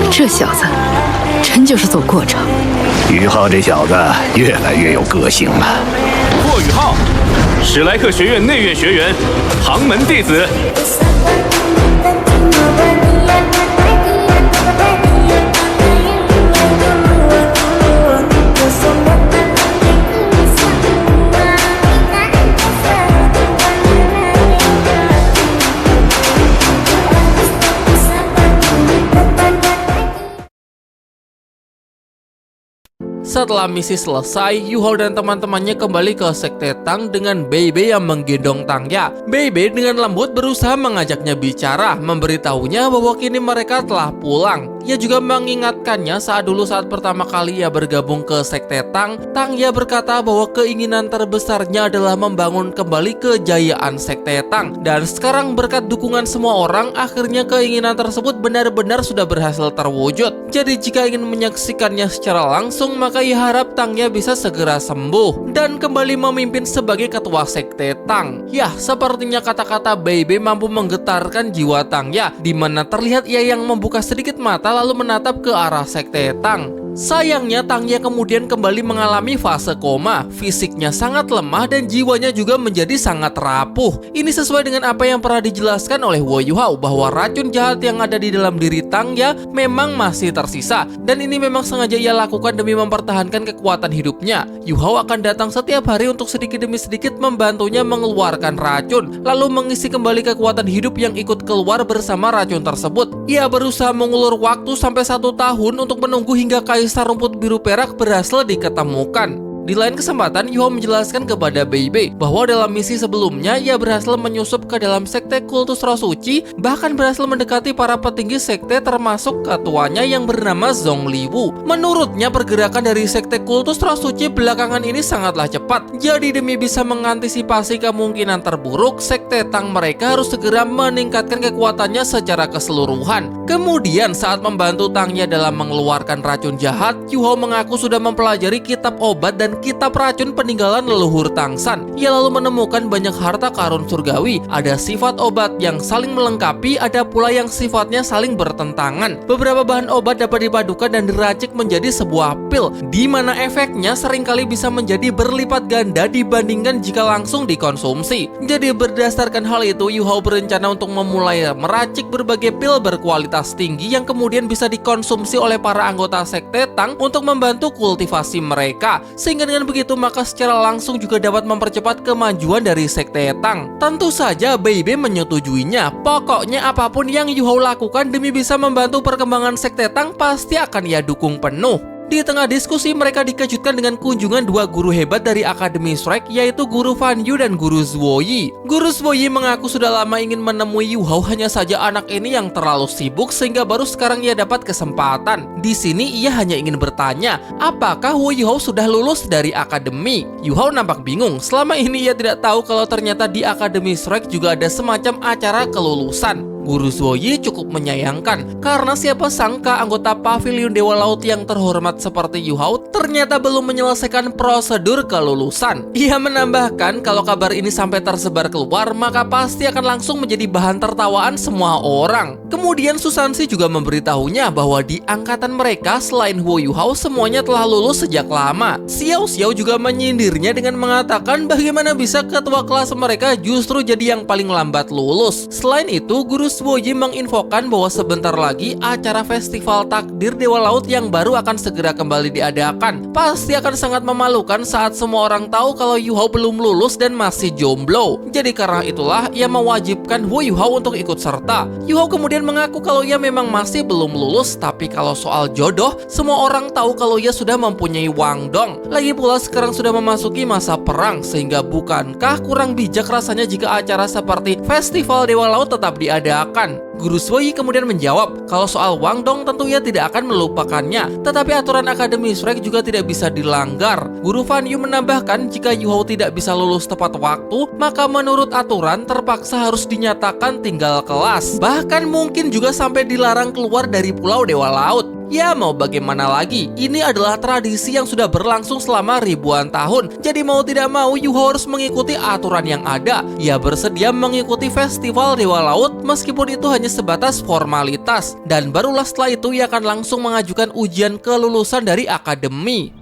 这小子真就是走过场。宇浩这小子越来越有个性了。霍宇浩，史莱克学院内院学员，旁门弟子。Setelah misi selesai, Yuhao dan teman-temannya kembali ke Sekte Tang dengan Bebe yang menggendong Tangya. Bebe dengan lembut berusaha mengajaknya bicara, memberitahunya bahwa kini mereka telah pulang. Ia juga mengingatkannya saat pertama kali ia bergabung ke Sekte Tang, Tangya berkata bahwa keinginan terbesarnya adalah membangun kembali kejayaan Sekte Tang. Dan sekarang berkat dukungan semua orang, akhirnya keinginan tersebut benar-benar sudah berhasil terwujud. Jadi jika ingin menyaksikannya secara langsung, maka ia harap Tangya bisa segera sembuh dan kembali memimpin sebagai ketua Sekte Tang. Yah, sepertinya kata-kata Bebe mampu menggetarkan jiwa Tangya, di mana terlihat ia yang membuka sedikit mata lalu menatap ke arah Sekte Tang. Sayangnya Tangya kemudian kembali mengalami fase koma. Fisiknya sangat lemah dan jiwanya juga menjadi sangat rapuh. Ini sesuai dengan apa yang pernah dijelaskan oleh Wo Yuhao bahwa racun jahat yang ada di dalam diri Tangya memang masih tersisa, dan ini memang sengaja ia lakukan demi mempertahankan kekuatan hidupnya. Yuhao akan datang setiap hari untuk sedikit demi sedikit membantunya mengeluarkan racun, lalu mengisi kembali kekuatan hidup yang ikut keluar bersama racun tersebut. Ia berusaha mengulur waktu sampai 1 tahun untuk menunggu hingga Kaisar Rumput Biru Perak berhasil diketemukan. Di lain kesempatan, Yuhao menjelaskan kepada Bebe bahwa dalam misi sebelumnya ia berhasil menyusup ke dalam sekte kultus roh suci, bahkan berhasil mendekati para petinggi sekte termasuk ketuanya yang bernama Zongliwu. Menurutnya pergerakan dari sekte kultus roh suci belakangan ini sangatlah cepat. Jadi demi bisa mengantisipasi kemungkinan terburuk, sekte Tang mereka harus segera meningkatkan kekuatannya secara keseluruhan. Kemudian saat membantu Tangnya dalam mengeluarkan racun jahat, Yuhao mengaku sudah mempelajari kitab obat dan kitab racun peninggalan leluhur Tangsan. Ia lalu menemukan banyak harta karun surgawi, ada sifat obat yang saling melengkapi, ada pula yang sifatnya saling bertentangan. Beberapa bahan obat dapat dipadukan dan diracik menjadi sebuah pil, di mana efeknya seringkali bisa menjadi berlipat ganda dibandingkan jika langsung dikonsumsi. Jadi berdasarkan hal itu, Yuhao berencana untuk memulai meracik berbagai pil berkualitas tinggi yang kemudian bisa dikonsumsi oleh para anggota sekte Tang untuk membantu kultivasi mereka. Sehingga dengan begitu maka secara langsung juga dapat mempercepat kemajuan dari sekte Tang. Tentu saja Bebe menyetujuinya. Pokoknya apapun yang Yuhao lakukan demi bisa membantu perkembangan sekte Tang pasti akan ia dukung penuh. Di tengah diskusi mereka dikejutkan dengan kunjungan 2 guru hebat dari Akademi Shrek, yaitu Guru Fan Yu dan Guru Zhuoyi. Guru Zhuoyi mengaku sudah lama ingin menemui Yuhao, hanya saja anak ini yang terlalu sibuk sehingga baru sekarang ia dapat kesempatan. Di sini ia hanya ingin bertanya, apakah Wo Yuhao sudah lulus dari akademi? Yuhao nampak bingung. Selama ini ia tidak tahu kalau ternyata di Akademi Shrek juga ada semacam acara kelulusan. Guru Zhuoyi cukup menyayangkan karena siapa sangka anggota Pavilion Dewa Laut yang terhormat seperti Yuhao ternyata belum menyelesaikan prosedur kelulusan. Ia menambahkan kalau kabar ini sampai tersebar keluar maka pasti akan langsung menjadi bahan tertawaan semua orang. Kemudian Susansi juga memberitahunya bahwa di angkatan mereka selain Wo Yuhao semuanya telah lulus sejak lama. Xiao Xiao juga menyindirnya dengan mengatakan bagaimana bisa ketua kelas mereka justru jadi yang paling lambat lulus. Selain itu, Guru Zhuoyi menginfokan bahwa sebentar lagi acara festival takdir Dewa Laut yang baru akan segera kembali diadakan. Pasti akan sangat memalukan saat semua orang tahu kalau Yuhao belum lulus dan masih jomblo. Jadi karena itulah ia mewajibkan Wo Yuhao untuk ikut serta. Yuhao kemudian mengaku kalau ia memang masih belum lulus, tapi kalau soal jodoh, semua orang tahu kalau ia sudah mempunyai Wang Dong. Lagi pula sekarang sudah memasuki masa perang, sehingga bukankah kurang bijak rasanya jika acara seperti festival Dewa Laut tetap diadakan? Guru Zhuoyi kemudian menjawab kalau soal Wang Dong tentu ia tidak akan melupakannya, tetapi aturan Akademi Shrek juga tidak bisa dilanggar. Guru Fan Yu menambahkan jika Yuhao tidak bisa lulus tepat waktu, maka menurut aturan terpaksa harus dinyatakan tinggal kelas. Bahkan mungkin juga sampai dilarang keluar dari Pulau Dewa Laut. Ya mau bagaimana lagi, ini adalah tradisi yang sudah berlangsung selama ribuan tahun. Jadi mau tidak mau Yu Hao harus mengikuti aturan yang ada. Ia bersedia mengikuti festival Dewa Laut meskipun itu hanya sebatas formalitas. Dan barulah setelah itu ia akan langsung mengajukan ujian kelulusan dari akademi.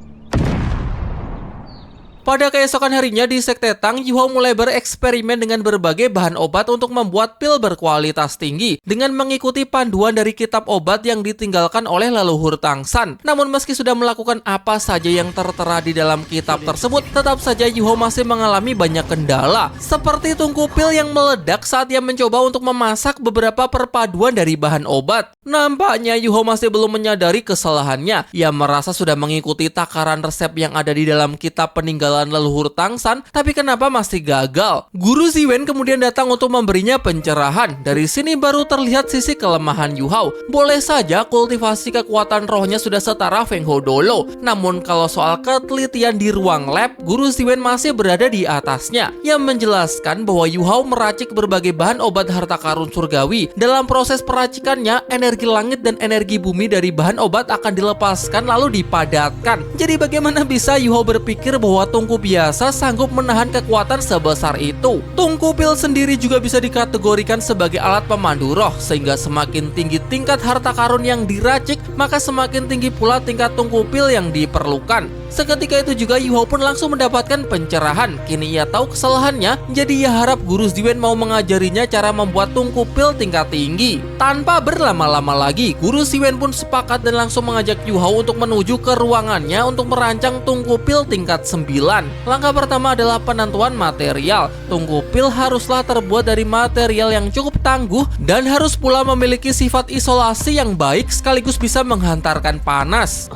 Pada keesokan harinya di Sekte Tang, Yu Hao mulai bereksperimen dengan berbagai bahan obat untuk membuat pil berkualitas tinggi dengan mengikuti panduan dari kitab obat yang ditinggalkan oleh leluhur Tang San. Namun meski sudah melakukan apa saja yang tertera di dalam kitab tersebut, tetap saja Yu Hao masih mengalami banyak kendala, seperti tungku pil yang meledak saat ia mencoba untuk memasak beberapa perpaduan dari bahan obat. Nampaknya Yu Hao masih belum menyadari kesalahannya. Ia merasa sudah mengikuti takaran resep yang ada di dalam kitab peninggalan leluhur Tang San, tapi kenapa masih gagal? Guru Ziwen kemudian datang untuk memberinya pencerahan. Dari sini baru terlihat sisi kelemahan Yu Hao. Boleh saja kultivasi kekuatan rohnya sudah setara Feng Hou Dolo, namun kalau soal ketelitian di ruang lab, Guru Ziwen masih berada di atasnya. Ia menjelaskan bahwa Yu Hao meracik berbagai bahan obat harta karun surgawi. Dalam proses peracikannya, energi langit dan energi bumi dari bahan obat akan dilepaskan lalu dipadatkan. Jadi bagaimana bisa Yu Hao berpikir bahwa tungku biasa sanggup menahan kekuatan sebesar itu? Tungku pil sendiri juga bisa dikategorikan sebagai alat pemandu roh, sehingga semakin tinggi tingkat harta karun yang diracik, maka semakin tinggi pula tingkat tungku pil yang diperlukan. Seketika itu juga Yu Hao pun langsung mendapatkan pencerahan. Kini ia tahu kesalahannya, jadi ia harap Guru Ziwen mau mengajarinya cara membuat tungku pil tingkat tinggi. Tanpa berlama-lama lagi, Guru Ziwen pun sepakat dan langsung mengajak Yu Hao untuk menuju ke ruangannya untuk merancang tungku pil tingkat 9. Langkah pertama adalah penentuan material. Tungku pil haruslah terbuat dari material yang cukup tangguh dan harus pula memiliki sifat isolasi yang baik sekaligus bisa menghantarkan panas.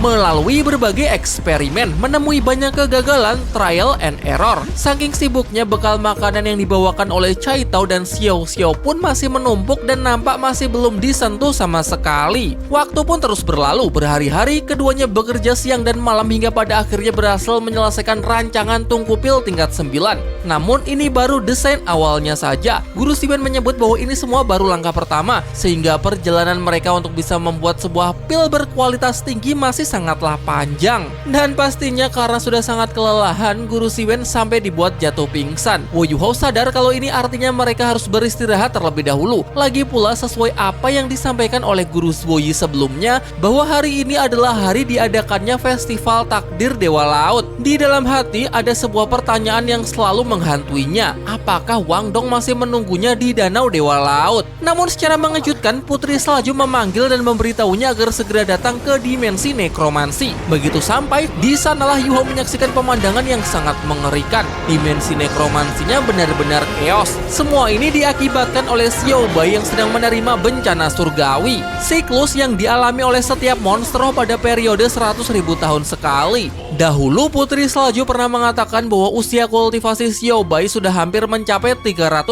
Melalui berbagai eksperimen, menemui banyak kegagalan, trial and error. Saking sibuknya, bekal makanan yang dibawakan oleh Cai Tao dan Xiao Xiao pun masih menumpuk dan nampak masih belum disentuh sama sekali. Waktu pun terus berlalu, berhari-hari keduanya bekerja siang dan malam hingga pada akhirnya berhasil menyelesaikan rancangan tungku pil tingkat 9. Namun ini baru desain awalnya saja. Guru Ziwen menyebut bahwa ini semua baru langkah pertama, sehingga perjalanan mereka untuk bisa membuat sebuah pil berkualitas tinggi masih sangatlah panjang. Dan pastinya karena sudah sangat kelelahan, Guru Ziwen sampai dibuat jatuh pingsan. Yu Hao sadar kalau ini artinya mereka harus beristirahat terlebih dahulu. Lagi pula sesuai apa yang disampaikan oleh Guru Zhuoyi sebelumnya, bahwa hari ini adalah hari diadakannya festival takdir Dewa Laut. Di dalam hati ada sebuah pertanyaan yang selalu menghantuinya. Apakah Wang Dong masih menunggunya di Danau Dewa Laut? Namun secara mengejutkan, Putri Salju memanggil dan memberitahunya agar segera datang ke dimensi nekromansi. Begitu sampai, di sanalah Yu Hao menyaksikan pemandangan yang sangat mengerikan. Dimensi nekromansinya benar-benar chaos. Semua ini diakibatkan oleh Xiao Bai yang sedang menerima bencana surgawi. Siklus yang dialami oleh setiap monster pada periode 100.000 tahun sekali. Dahulu Putri Salju pernah mengatakan bahwa usia kultivasi Xiao Bai sudah hampir mencapai 300.000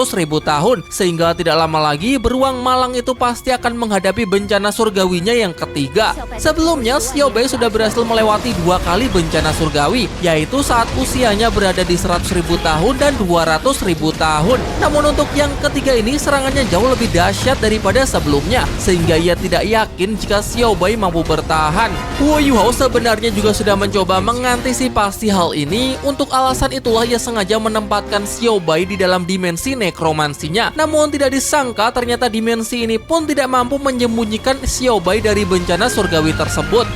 tahun, sehingga tidak lama lagi beruang malang itu pasti akan menghadapi bencana surgawinya yang ketiga. Sebelumnya Xiao Bai sudah berhasil melewati 2 kali bencana surgawi, yaitu saat usianya berada di 100.000 tahun dan 200.000 tahun. Namun untuk yang ketiga ini serangannya jauh lebih dahsyat daripada sebelumnya, sehingga ia tidak yakin jika Xiao Bai mampu bertahan. Yu Hao sebenarnya juga sudah mencoba mengantisipasi hal ini. Untuk alasan itulah ia sengaja menempatkan Xiao Bai di dalam dimensi nekromansinya. Namun tidak disangka ternyata dimensi ini pun tidak mampu menyembunyikan Xiao Bai dari bencana surgawi tersebut.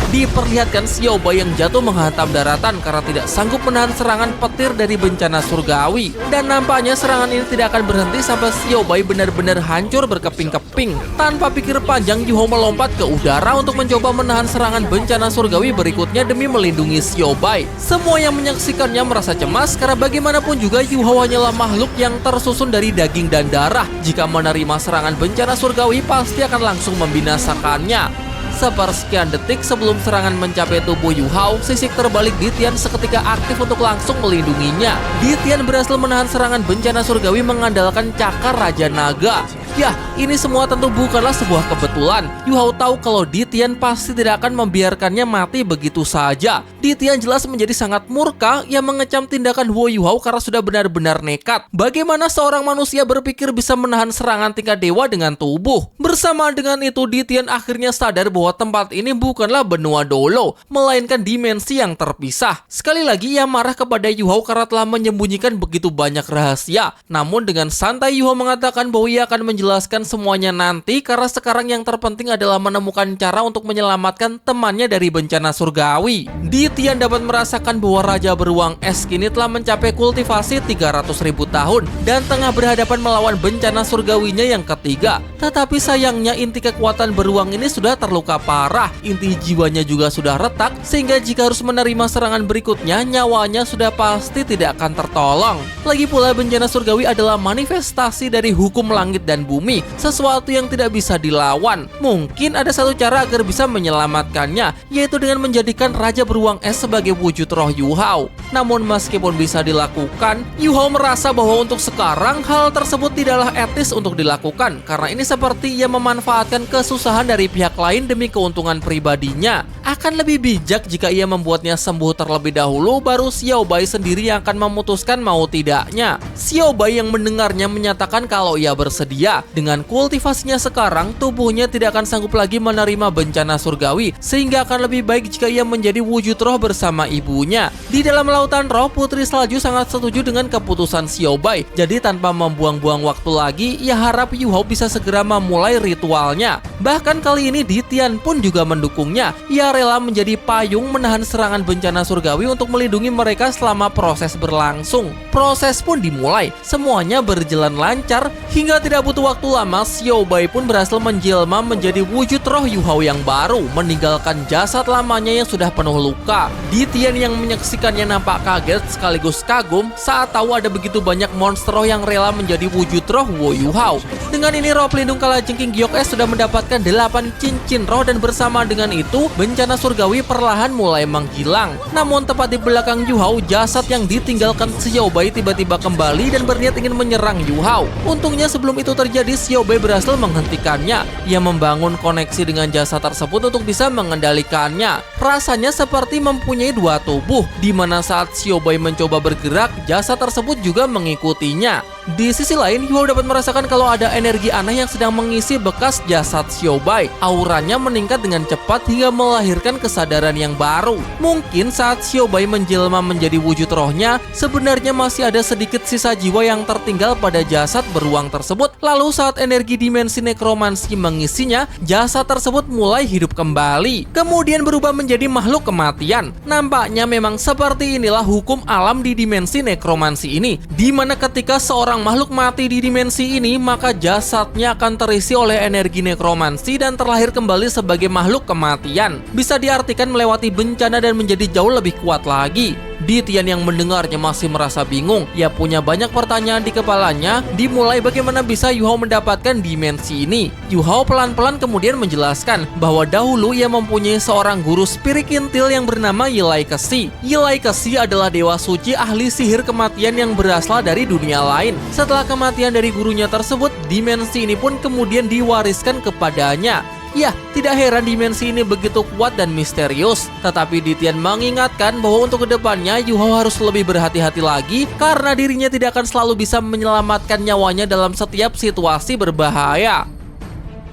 Diperlihatkan Xiao Bai yang jatuh menghantam daratan karena tidak sanggup menahan serangan petir dari bencana surgawi. Dan nampaknya serangan ini tidak akan berhenti sampai Xiao Bai benar-benar hancur berkeping-keping. Tanpa pikir panjang, Yu Hao melompat ke udara untuk mencoba menahan serangan bencana surgawi berikutnya demi melindungi Xiao Bai. Semua yang menyaksikannya merasa cemas karena bagaimanapun juga Yu Hao hanyalah makhluk yang tersusun dari daging dan darah. Jika menerima serangan bencana surgawi pasti akan langsung membinasakannya. Sepersekian detik sebelum serangan mencapai tubuh Yu Hao, sisik terbalik Di Tian seketika aktif untuk langsung melindunginya. Di Tian berhasil menahan serangan bencana surgawi mengandalkan cakar Raja Naga. Yah, ini semua tentu bukanlah sebuah kebetulan. Yu Hao tahu kalau Di Tian pasti tidak akan membiarkannya mati begitu saja. Di Tian jelas menjadi sangat murka yang mengecam tindakan Huo Yu Hao karena sudah benar-benar nekat. Bagaimana seorang manusia berpikir bisa menahan serangan tingkat dewa dengan tubuh? Bersamaan dengan itu, Di Tian akhirnya sadar bahwa tempat ini bukanlah benua Dolo, melainkan dimensi yang terpisah. Sekali lagi ia marah kepada Yu Hao karena telah menyembunyikan begitu banyak rahasia. Namun dengan santai Yu Hao mengatakan bahwa ia akan menjelaskan semuanya nanti karena sekarang yang terpenting adalah menemukan cara untuk menyelamatkan temannya dari bencana surgawi. Di Tian dapat merasakan bahwa Raja Beruang Es kini telah mencapai kultivasi 300.000 tahun dan tengah berhadapan melawan bencana surgawinya yang ketiga. Tetapi sayangnya inti kekuatan beruang ini sudah terluka parah. Inti jiwanya juga sudah retak sehingga jika harus menerima serangan berikutnya, nyawanya sudah pasti tidak akan tertolong. Lagi pula bencana surgawi adalah manifestasi dari hukum langit dan bumi, sesuatu yang tidak bisa dilawan. Mungkin ada satu cara agar bisa menyelamatkannya, yaitu dengan menjadikan Raja Beruang Es sebagai wujud roh Yu Hao. Namun meskipun bisa dilakukan, Yu Hao merasa bahwa untuk sekarang hal tersebut tidaklah etis untuk dilakukan, karena ini seperti ia memanfaatkan kesusahan dari pihak lain demi keuntungan pribadinya. Akan lebih bijak jika ia membuatnya sembuh terlebih dahulu, baru Xiao Bai sendiri yang akan memutuskan mau tidaknya. Xiao Bai yang mendengarnya menyatakan kalau ia bersedia. Dengan kultivasinya sekarang, tubuhnya tidak akan sanggup lagi menerima bencana surgawi, sehingga akan lebih baik jika ia menjadi wujud roh bersama ibunya. Di dalam lautan roh, Putri Salju sangat setuju dengan keputusan Xiao Bai. Jadi tanpa membuang-buang waktu lagi, ia harap Yu Hao bisa segera memulai ritualnya. Bahkan kali ini Di Tian pun juga mendukungnya. Ia rela menjadi payung menahan serangan bencana surgawi untuk melindungi mereka selama proses berlangsung. Proses pun dimulai. Semuanya berjalan lancar hingga tidak butuh waktu lama, Xiao Bai pun berhasil menjelma menjadi wujud roh Yu Hao yang baru, meninggalkan jasad lamanya yang sudah penuh luka. Di Tian yang menyaksikannya nampak kaget sekaligus kagum saat tahu ada begitu banyak monster roh yang rela menjadi wujud roh Huo Yu Hao. Dengan ini roh pelindung kalajengking Giok Es sudah mendapatkan 8 cincin roh dan bersama dengan itu bencana surgawi perlahan mulai menghilang. Namun tepat di belakang Yu Hao, jasad yang ditinggalkan Xiao Bai tiba-tiba kembali dan berniat ingin menyerang Yu Hao. Untungnya sebelum itu terjadi, Xiao Bai berhasil menghentikannya. Ia membangun koneksi dengan jasad tersebut untuk bisa mengendalikannya. Rasanya seperti mempunyai dua tubuh, di mana saat Xiao Bai mencoba bergerak, jasad tersebut juga mengikutinya. Di sisi lain, Yu Hao dapat merasakan kalau ada energi aneh yang sedang mengisi bekas jasad Xiao Bai. Auranya meningkat dengan cepat hingga melahirkan kesadaran yang baru. Mungkin saat Xiao Bai menjelma menjadi wujud rohnya, sebenarnya masih ada sedikit sisa jiwa yang tertinggal pada jasad beruang tersebut. Lalu saat energi dimensi nekromansi mengisinya, jasad tersebut mulai hidup kembali, kemudian berubah menjadi makhluk kematian. Nampaknya memang seperti inilah hukum alam di dimensi nekromansi ini, di mana ketika seorang makhluk mati di dimensi ini, maka jasadnya akan terisi oleh energi nekromansi dan terlahir kembali sebagai makhluk kematian. Bisa diartikan melewati bencana dan menjadi jauh lebih kuat lagi. Di Tian yang mendengarnya masih merasa bingung. Ia punya banyak pertanyaan di kepalanya, dimulai bagaimana bisa Yu Hao mendapatkan dimensi ini. Yu Hao pelan-pelan kemudian menjelaskan bahwa dahulu ia mempunyai seorang guru spirit kintil yang bernama Yilai Kesi. Yilai Kesi adalah dewa suci ahli sihir kematian yang berasal dari dunia lain. Setelah kematian dari gurunya tersebut, dimensi ini pun kemudian diwariskan kepadanya. Ya, tidak heran dimensi ini begitu kuat dan misterius. Tetapi Di Tian mengingatkan bahwa untuk kedepannya Yu Hao harus lebih berhati-hati lagi karena dirinya tidak akan selalu bisa menyelamatkan nyawanya dalam setiap situasi berbahaya.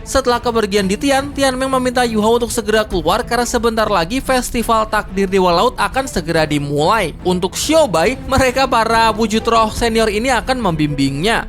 Setelah kepergian Di Tian, Tian Meng meminta Yu Hao untuk segera keluar karena sebentar lagi festival takdir Dewa Laut akan segera dimulai. Untuk Xiao Bai, mereka para wujud roh senior ini akan membimbingnya.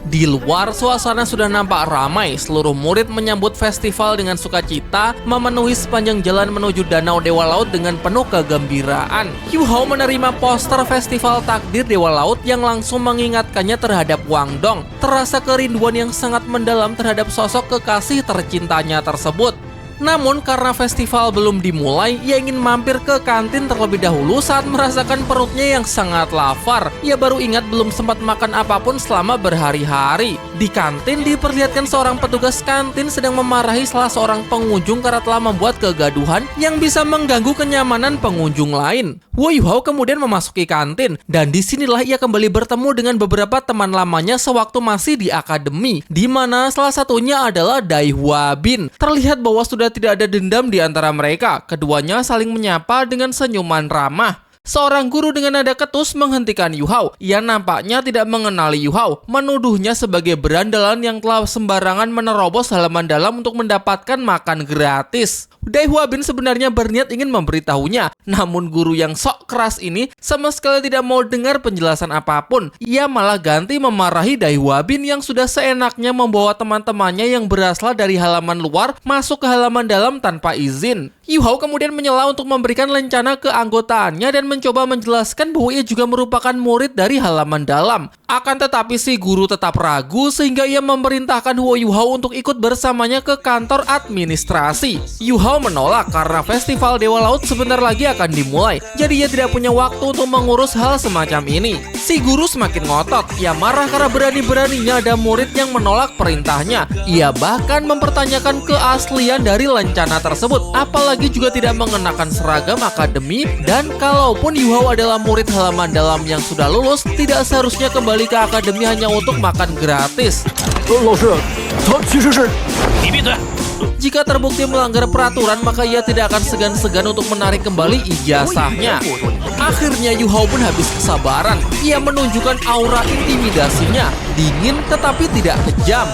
Di luar, suasana sudah nampak ramai. Seluruh murid menyambut festival dengan sukacita, memenuhi sepanjang jalan menuju Danau Dewa Laut dengan penuh kegembiraan. Yu Hao menerima poster festival takdir Dewa Laut yang langsung mengingatkannya terhadap Wang Dong. Terasa kerinduan yang sangat mendalam terhadap sosok kekasih tercintanya tersebut. Namun karena festival belum dimulai, ia ingin mampir ke kantin terlebih dahulu saat merasakan perutnya yang sangat lapar. Ia baru ingat belum sempat makan apapun selama berhari-hari. Di kantin diperlihatkan seorang petugas kantin sedang memarahi salah seorang pengunjung karena telah membuat kegaduhan yang bisa mengganggu kenyamanan pengunjung lain. Wo Yuhao kemudian memasuki kantin dan disinilah ia kembali bertemu dengan beberapa teman lamanya sewaktu masih di akademi, di mana salah satunya adalah Dai Hua Bin. Terlihat bahwa sudah tidak ada dendam di antara mereka. Keduanya saling menyapa dengan senyuman ramah. Seorang guru dengan nada ketus menghentikan Yuhao. Ia nampaknya tidak mengenali Yuhao, menuduhnya sebagai berandalan yang telah sembarangan menerobos halaman dalam untuk mendapatkan makan gratis. Dai Hua Bin sebenarnya berniat ingin memberitahunya, namun guru yang sok keras ini sama sekali tidak mau dengar penjelasan apapun. Ia malah ganti memarahi Dai Hua Bin yang sudah seenaknya membawa teman-temannya yang berasal dari halaman luar masuk ke halaman dalam tanpa izin. Yuhao kemudian menyela untuk memberikan lencana keanggotaannya dan mencoba menjelaskan bahwa ia juga merupakan murid dari halaman dalam. Akan tetapi si guru tetap ragu sehingga ia memerintahkan Wo Yuhao untuk ikut bersamanya ke kantor administrasi. Yuhao menolak karena festival Dewa Laut sebentar lagi akan dimulai, jadi ia tidak punya waktu untuk mengurus hal semacam ini. Si guru semakin ngotot. Ia marah karena berani-beraninya ada murid yang menolak perintahnya. Ia bahkan mempertanyakan keaslian dari lencana tersebut, apalagi juga tidak mengenakan seragam akademi. Dan kalaupun Yuhao adalah murid halaman dalam yang sudah lulus, tidak seharusnya kembali ke akademi hanya untuk makan gratis. Jika terbukti melanggar peraturan, maka ia tidak akan segan-segan untuk menarik kembali ijazahnya. Akhirnya Yuhao pun habis kesabaran. Ia menunjukkan aura intimidasinya, dingin tetapi tidak kejam.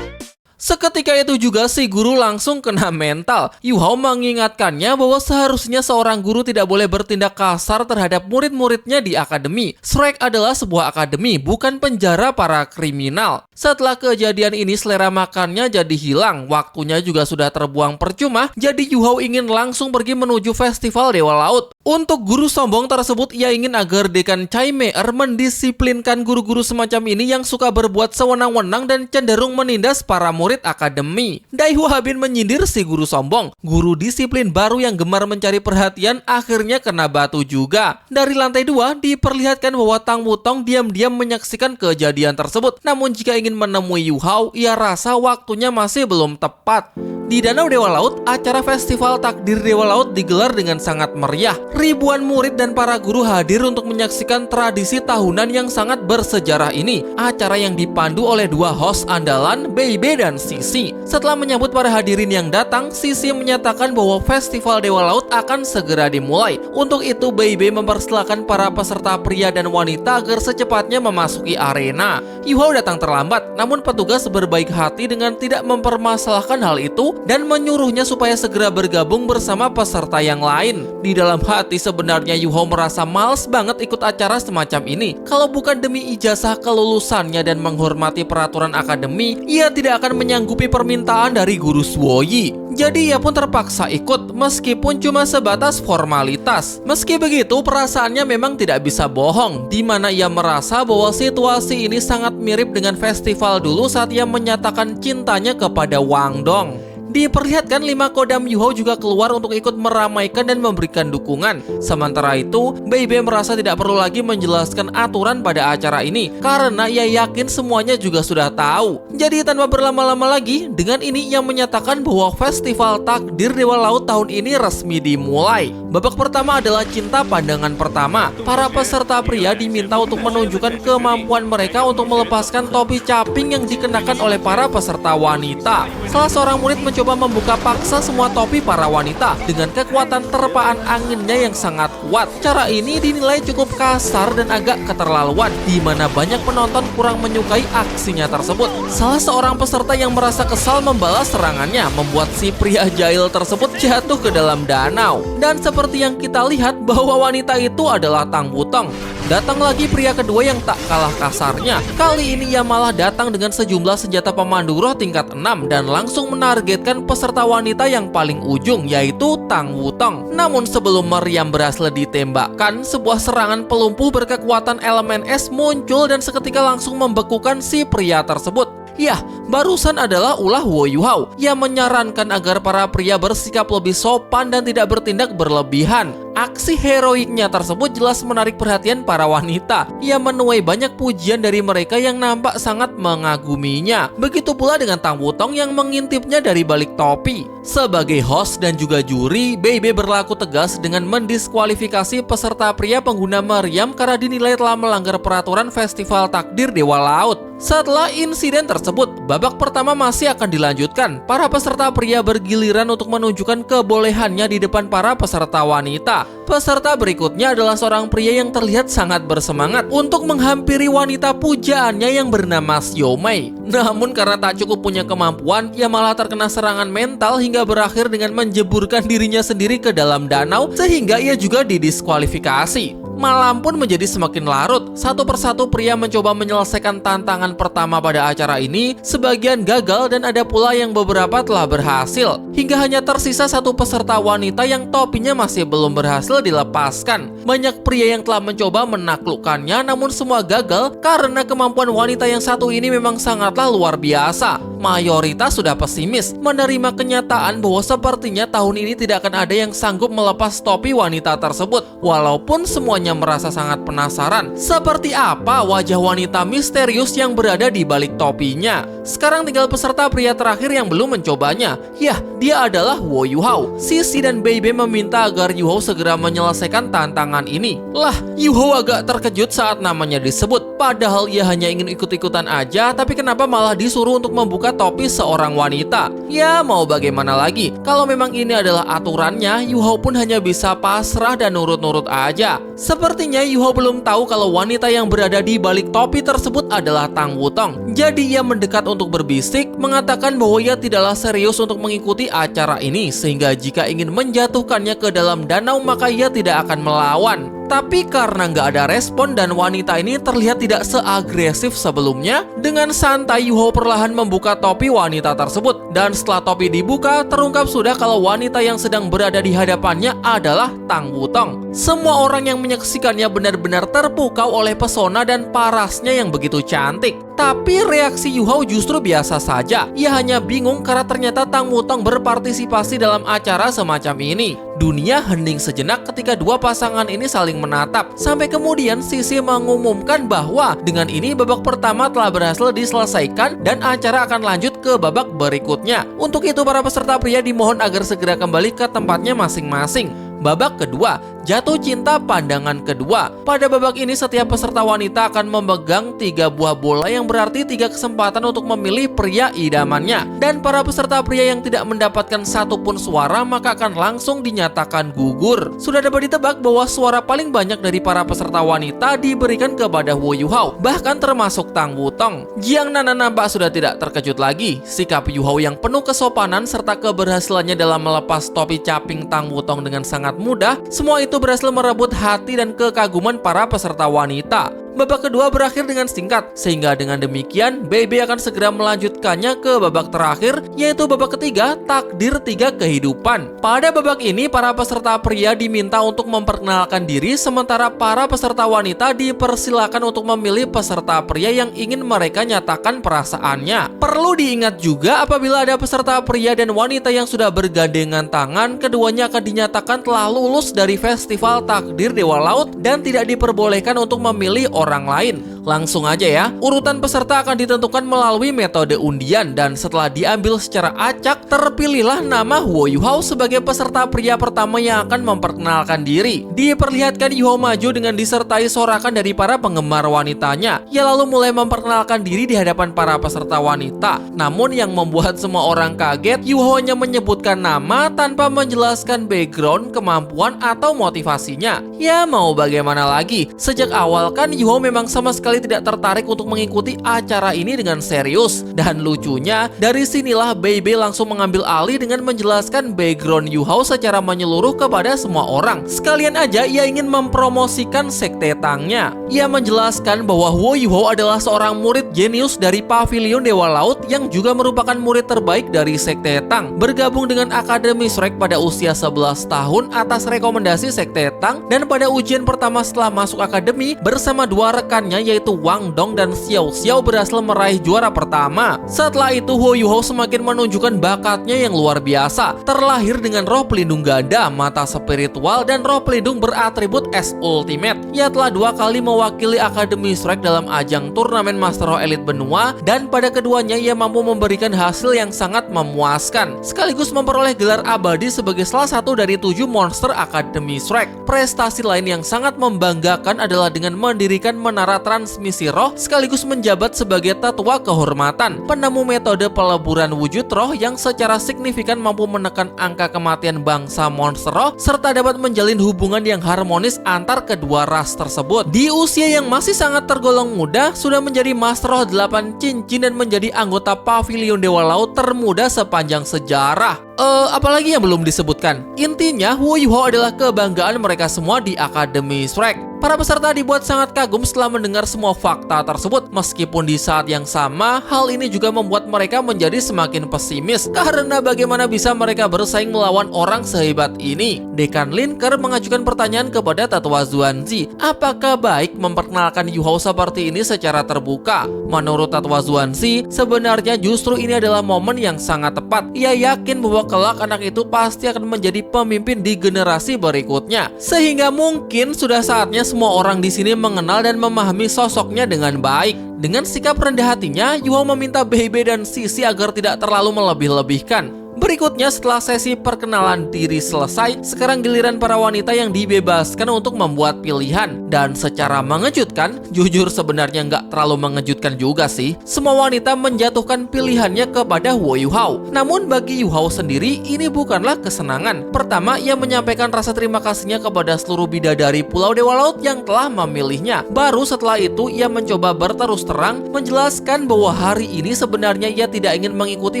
Seketika itu juga si guru langsung kena mental. Yuhao mengingatkannya bahwa seharusnya seorang guru tidak boleh bertindak kasar terhadap murid-muridnya di akademi. Shrek adalah sebuah akademi, bukan penjara para kriminal. Setelah kejadian ini selera makannya jadi hilang, waktunya juga sudah terbuang percuma, jadi Yuhao ingin langsung pergi menuju festival Dewa Laut. Untuk guru sombong tersebut, ia ingin agar Dekan Chai Meier mendisiplinkan guru-guru semacam ini yang suka berbuat sewenang-wenang dan cenderung menindas para murid akademi. Dai Hua Bin menyindir si guru sombong. Guru disiplin baru yang gemar mencari perhatian akhirnya kena batu juga. Dari lantai 2 diperlihatkan bahwa Tang Wutong diam-diam menyaksikan kejadian tersebut. Namun jika ingin menemui Yuhao, ia rasa waktunya masih belum tepat. Di Danau Dewa Laut, acara festival takdir Dewa Laut digelar dengan sangat meriah. Ribuan murid dan para guru hadir untuk menyaksikan tradisi tahunan yang sangat bersejarah ini. Acara yang dipandu oleh dua host andalan, Bei Bei dan Sisi. Setelah menyambut para hadirin yang datang, Sisi menyatakan bahwa festival Dewa Laut akan segera dimulai. Untuk itu, Bei Bei mempersilahkan para peserta pria dan wanita agar secepatnya memasuki arena. Yuhao datang terlambat, namun petugas berbaik hati dengan tidak mempermasalahkan hal itu dan menyuruhnya supaya segera bergabung bersama peserta yang lain. Di dalam hati sebenarnya Yuhao merasa males banget ikut acara semacam ini. Kalau bukan demi ijazah kelulusannya dan menghormati peraturan akademi, ia tidak akan menyanggupi permintaan dari guru Suoyi. Jadi ia pun terpaksa ikut meskipun cuma sebatas formalitas. Meski begitu, perasaannya memang tidak bisa bohong, di mana ia merasa bahwa situasi ini sangat mirip dengan festival dulu saat ia menyatakan cintanya kepada Wang Dong. Diperlihatkan 5 kodam Yuhao juga keluar untuk ikut meramaikan dan memberikan dukungan. Sementara itu, Bei Bei merasa tidak perlu lagi menjelaskan aturan pada acara ini karena ia yakin semuanya juga sudah tahu. Jadi tanpa berlama-lama lagi, dengan ini ia menyatakan bahwa festival takdir Dewa Laut tahun ini resmi dimulai. Babak pertama adalah cinta pandangan pertama. Para peserta pria diminta untuk menunjukkan kemampuan mereka untuk melepaskan topi caping yang dikenakan oleh para peserta wanita. Salah seorang murid mencoba membuka paksa semua topi para wanita dengan kekuatan terpaan anginnya yang sangat kuat. Cara ini dinilai cukup kasar dan agak keterlaluan, di mana banyak penonton kurang menyukai aksinya tersebut. Salah seorang peserta yang merasa kesal membalas serangannya, membuat si pria jahil tersebut jatuh ke dalam danau. Dan seperti yang kita lihat bahwa wanita itu adalah Tang Wutong. Datang lagi pria kedua yang tak kalah kasarnya. Kali ini ia malah datang dengan sejumlah senjata pemandu roh tingkat 6 dan langsung menargetkan peserta wanita yang paling ujung, yaitu Tang Wutong. Namun sebelum meriam berhasil ditembakkan, sebuah serangan pelumpuh berkekuatan elemen es muncul dan seketika langsung membekukan si pria tersebut. Ya, barusan adalah ulah Wo Yuhao. Ia menyarankan agar para pria bersikap lebih sopan dan tidak bertindak berlebihan. Aksi heroiknya tersebut jelas menarik perhatian para wanita. Ia menuai banyak pujian dari mereka yang nampak sangat mengaguminya. Begitu pula dengan Tang Wutong yang mengintipnya dari balik topi. Sebagai host dan juga juri, BB berlaku tegas dengan mendiskualifikasi peserta pria pengguna meriam karena dinilai telah melanggar peraturan Festival Takdir Dewa Laut. Setelah insiden tersebut, babak pertama masih akan dilanjutkan. Para peserta pria bergiliran untuk menunjukkan kebolehannya di depan para peserta wanita. Peserta berikutnya adalah seorang pria yang terlihat sangat bersemangat untuk menghampiri wanita pujaannya yang bernama Xiaomei. Namun karena tak cukup punya kemampuan, ia malah terkena serangan mental hingga berakhir dengan menjeburkan dirinya sendiri ke dalam danau sehingga ia juga didiskualifikasi. Malam pun menjadi semakin larut. Satu persatu pria mencoba menyelesaikan tantangan pertama pada acara ini. Sebagian gagal dan ada pula yang beberapa telah berhasil. Hingga hanya tersisa satu peserta wanita yang topinya masih belum berhasil dilepaskan. Banyak pria yang telah mencoba menaklukkannya, namun semua gagal karena kemampuan wanita yang satu ini memang sangatlah luar biasa. Mayoritas sudah pesimis menerima kenyataan bahwa sepertinya tahun ini tidak akan ada yang sanggup melepas topi wanita tersebut. Walaupun semuanya merasa sangat penasaran seperti apa wajah wanita misterius yang berada di balik topinya. Sekarang tinggal peserta pria terakhir yang belum mencobanya. Yah, dia adalah Wo Yuhao. Sisi dan BB meminta agar Yuhao segera menyelesaikan tantangan ini. Lah, Yuhao agak terkejut saat namanya disebut. Padahal ia hanya ingin ikut-ikutan aja, tapi kenapa malah disuruh untuk membuka topi seorang wanita? Ya, mau bagaimana lagi? Kalau memang ini adalah aturannya, Yuhao pun hanya bisa pasrah dan nurut-nurut aja. Sepertinya Yuhao belum tahu kalau wanita yang berada di balik topi tersebut adalah Tang Wutong. Jadi ia mendekat untuk berbisik, mengatakan bahwa ia tidaklah serius untuk mengikuti acara ini, sehingga jika ingin menjatuhkannya ke dalam danau maka ia tidak akan melawan. Tapi karena nggak ada respon dan wanita ini terlihat tidak seagresif sebelumnya, dengan santai Yuhao perlahan membuka topi wanita tersebut. Dan setelah topi dibuka, terungkap sudah kalau wanita yang sedang berada di hadapannya adalah Tang Wutong. Semua orang yang menyaksikannya benar-benar terpukau oleh pesona dan parasnya yang begitu cantik. Tapi reaksi Yuhao justru biasa saja. Ia hanya bingung karena ternyata Tang Wutong berpartisipasi dalam acara semacam ini. Dunia hening sejenak ketika dua pasangan ini saling menatap. Sampai kemudian Sisi mengumumkan bahwa dengan ini babak pertama telah berhasil diselesaikan dan acara akan lanjut ke babak berikutnya. Untuk itu para peserta pria dimohon agar segera kembali ke tempatnya masing-masing. Babak kedua, jatuh cinta pandangan kedua. Pada babak ini setiap peserta wanita akan memegang 3 buah bola yang berarti 3 kesempatan untuk memilih pria idamannya. Dan para peserta pria yang tidak mendapatkan satupun suara maka akan langsung dinyatakan gugur. Sudah dapat ditebak bahwa suara paling banyak dari para peserta wanita diberikan kepada Wo Yuhao, bahkan termasuk Tang Wutong. Jiang Nana nampak sudah tidak terkejut lagi. Sikap Yuhao yang penuh kesopanan serta keberhasilannya dalam melepas topi caping Tang Wutong dengan sangat mudah, semua itu berhasil merebut hati dan kekaguman para peserta wanita. Babak kedua berakhir dengan singkat, sehingga dengan demikian BB akan segera melanjutkannya ke babak terakhir, yaitu babak ketiga, takdir 3 kehidupan. Pada babak ini para peserta pria diminta untuk memperkenalkan diri, sementara para peserta wanita dipersilakan untuk memilih peserta pria yang ingin mereka nyatakan perasaannya. Perlu diingat juga apabila ada peserta pria dan wanita yang sudah bergandengan tangan, keduanya akan dinyatakan telah lulus dari Festival Takdir Dewa Laut dan tidak diperbolehkan untuk memilih orang lain. Langsung aja ya, urutan peserta akan ditentukan melalui metode undian dan setelah diambil secara acak, terpilihlah nama Wo Yuhao sebagai peserta pria pertama yang akan memperkenalkan diri. Diperlihatkan Yuhao maju dengan disertai sorakan dari para penggemar wanitanya. Ia lalu mulai memperkenalkan diri di hadapan para peserta wanita. Namun yang membuat semua orang kaget, Yuhao hanya menyebutkan nama tanpa menjelaskan background, kemampuan atau motivasinya. Ya mau bagaimana lagi, sejak awal kan Yuhao memang sama sekali tidak tertarik untuk mengikuti acara ini dengan serius. Dan lucunya, dari sinilah Bebe langsung mengambil alih dengan menjelaskan background Yuhao secara menyeluruh kepada semua orang. Sekalian aja ia ingin mempromosikan sekte Tangnya. Ia menjelaskan bahwa Huo Yuhao adalah seorang murid jenius dari Pavilion Dewa Laut yang juga merupakan murid terbaik dari sekte Tang. Bergabung dengan Akademi Shrek pada usia 11 tahun atas rekomendasi sekte Tang, dan pada ujian pertama setelah masuk akademi bersama dua rekannya yaitu Wang Dong dan Xiao Xiao berhasil meraih juara pertama. Setelah itu Huo Yuhao semakin menunjukkan bakatnya yang luar biasa. Terlahir dengan roh pelindung ganda, mata spiritual, dan roh pelindung beratribut S Ultimate. Ia telah 2 kali mewakili Akademi Shrek dalam ajang turnamen Master Roh Elite Benua, dan pada keduanya ia mampu memberikan hasil yang sangat memuaskan, sekaligus memperoleh gelar abadi sebagai salah satu dari 7 monster Akademi Shrek. Prestasi lain yang sangat membanggakan adalah dengan mendirikan menara transmisi roh sekaligus menjabat sebagai tetua kehormatan, penemu metode peleburan wujud roh yang secara signifikan mampu menekan angka kematian bangsa monster roh serta dapat menjalin hubungan yang harmonis antar kedua ras tersebut. Di usia yang masih sangat tergolong muda, sudah menjadi Master Roh 8 Cincin dan menjadi anggota Pavilion Dewa Laut termuda sepanjang sejarah. Apalagi yang belum disebutkan. Intinya, Huo Yuhao adalah kebanggaan mereka semua di Akademi Shrek. Para peserta dibuat sangat kagum setelah mendengar semua fakta tersebut. Meskipun di saat yang sama, hal ini juga membuat mereka menjadi semakin pesimis. Karena bagaimana bisa mereka bersaing melawan orang sehebat ini? Dekan Linker mengajukan pertanyaan kepada Tetua Zuanzi. Apakah baik memperkenalkan Yuhao seperti ini secara terbuka? Menurut Tetua Zuanzi, sebenarnya justru ini adalah momen yang sangat tepat. Ia yakin bahwa kelak anak itu pasti akan menjadi pemimpin di generasi berikutnya. Sehingga mungkin sudah saatnya semua orang di sini mengenal dan memahami sosoknya dengan baik. Dengan sikap rendah hatinya, Yuhao meminta Bebe dan Sisi agar tidak terlalu melebih-lebihkan. Berikutnya, setelah sesi perkenalan diri selesai, sekarang giliran para wanita yang dibebaskan untuk membuat pilihan. Dan secara mengejutkan, jujur sebenarnya nggak terlalu mengejutkan juga sih, semua wanita menjatuhkan pilihannya kepada Huo Yuhao. Namun bagi Yuhao sendiri, ini bukanlah kesenangan. Pertama, ia menyampaikan rasa terima kasihnya kepada seluruh bidadari Pulau Dewa Laut yang telah memilihnya. Baru setelah itu, ia mencoba berterus terang, menjelaskan bahwa hari ini sebenarnya ia tidak ingin mengikuti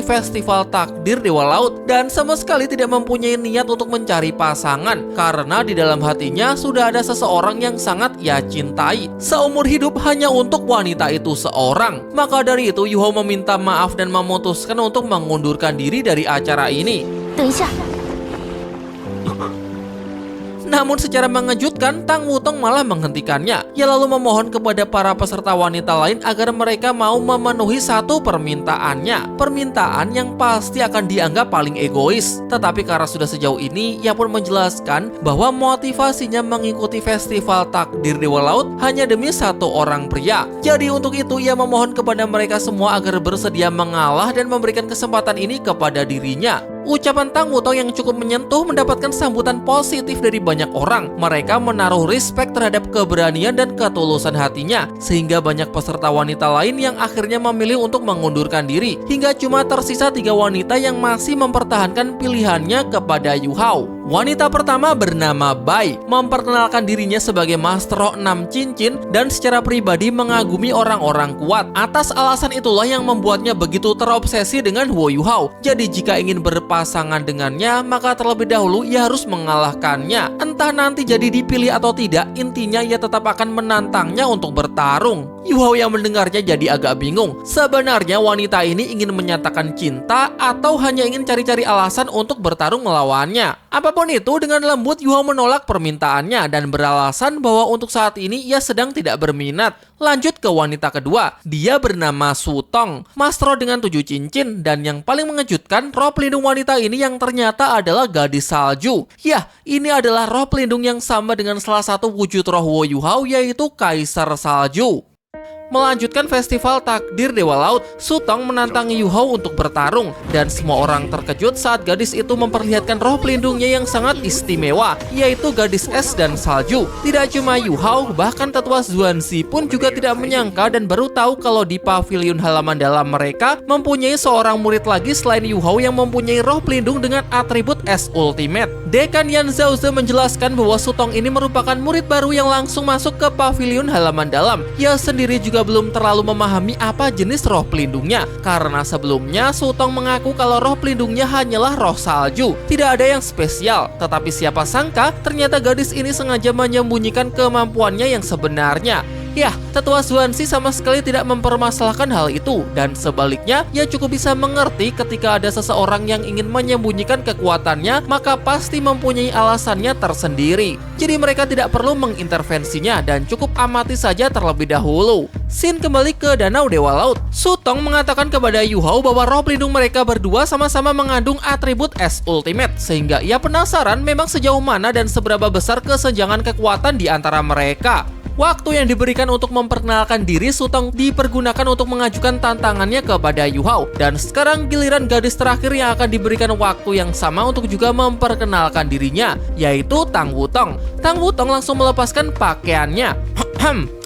festival takdir Dewa Laut dan sama sekali tidak mempunyai niat untuk mencari pasangan karena di dalam hatinya sudah ada seseorang yang sangat ia cintai. Seumur hidup hanya untuk wanita itu seorang. Maka dari itu Yuhao meminta maaf dan memutuskan untuk mengundurkan diri dari acara ini. 等一下， Namun secara mengejutkan, Tang Wutong malah menghentikannya. Ia lalu memohon kepada para peserta wanita lain agar mereka mau memenuhi satu permintaannya. Permintaan yang pasti akan dianggap paling egois. Tetapi karena sudah sejauh ini, ia pun menjelaskan bahwa motivasinya mengikuti festival takdir Dewa Laut hanya demi satu orang pria. Jadi untuk itu ia memohon kepada mereka semua agar bersedia mengalah dan memberikan kesempatan ini kepada dirinya. Ucapan Tang Wutong yang cukup menyentuh mendapatkan sambutan positif dari banyak orang. Mereka menaruh respek terhadap keberanian dan ketulusan hatinya, sehingga banyak peserta wanita lain yang akhirnya memilih untuk mengundurkan diri. Hingga cuma tersisa 3 wanita yang masih mempertahankan pilihannya kepada Yuhao. Wanita pertama bernama Bai, memperkenalkan dirinya sebagai Master Roh 6 Cincin dan secara pribadi mengagumi orang-orang kuat. Atas alasan itulah yang membuatnya begitu terobsesi dengan Huo Yuhao. Jadi jika ingin berpasangan dengannya, maka terlebih dahulu ia harus mengalahkannya. Entah nanti jadi dipilih atau tidak, intinya ia tetap akan menantangnya untuk bertarung. Yuhao yang mendengarnya jadi agak bingung. Sebenarnya wanita ini ingin menyatakan cinta atau hanya ingin cari-cari alasan untuk bertarung melawannya. Apapun itu, dengan lembut Yuhao menolak permintaannya dan beralasan bahwa untuk saat ini ia sedang tidak berminat. Lanjut ke wanita kedua, dia bernama Su Tong, Master Roh dengan 7 cincin, dan yang paling mengejutkan, roh pelindung wanita ini yang ternyata adalah gadis salju. Yah, ini adalah roh pelindung yang sama dengan salah satu wujud roh Huo Yuhao, yaitu Kaisar Salju. Melanjutkan festival takdir Dewa Laut, Sutong menantang Yu Hao untuk bertarung. Dan semua orang terkejut saat gadis itu memperlihatkan roh pelindungnya yang sangat istimewa, yaitu gadis es dan salju. Tidak cuma Yu Hao, bahkan tetua Xuanzi pun juga tidak menyangka dan baru tahu kalau di pavilion halaman dalam mereka mempunyai seorang murid lagi selain Yu Hao yang mempunyai roh pelindung dengan atribut es ultimate. Dekan Yan Zhaoze menjelaskan bahwa Sutong ini merupakan murid baru yang langsung masuk ke pavilion halaman dalam. Ia sendiri juga belum terlalu memahami apa jenis roh pelindungnya, karena sebelumnya Sutong mengaku kalau roh pelindungnya hanyalah roh salju, tidak ada yang spesial. Tetapi siapa sangka ternyata gadis ini sengaja menyembunyikan kemampuannya yang sebenarnya. Ya, tetua Xuanzi sama sekali tidak mempermasalahkan hal itu, dan sebaliknya ia cukup bisa mengerti ketika ada seseorang yang ingin menyembunyikan kekuatannya, maka pasti mempunyai alasannya tersendiri. Jadi mereka tidak perlu mengintervensinya dan cukup amati saja terlebih dahulu. Scene kembali ke Danau Dewa Laut. Sutong mengatakan kepada Yu Hao bahwa roh pelindung mereka berdua sama-sama mengandung atribut es ultimate, sehingga ia penasaran memang sejauh mana dan seberapa besar kesenjangan kekuatan di antara mereka. Waktu yang diberikan untuk memperkenalkan diri Sutong dipergunakan untuk mengajukan tantangannya kepada Yu Hao. Dan sekarang giliran gadis terakhir yang akan diberikan waktu yang sama untuk juga memperkenalkan dirinya, yaitu Tang Wutong. Tang Wutong langsung melepaskan pakaiannya.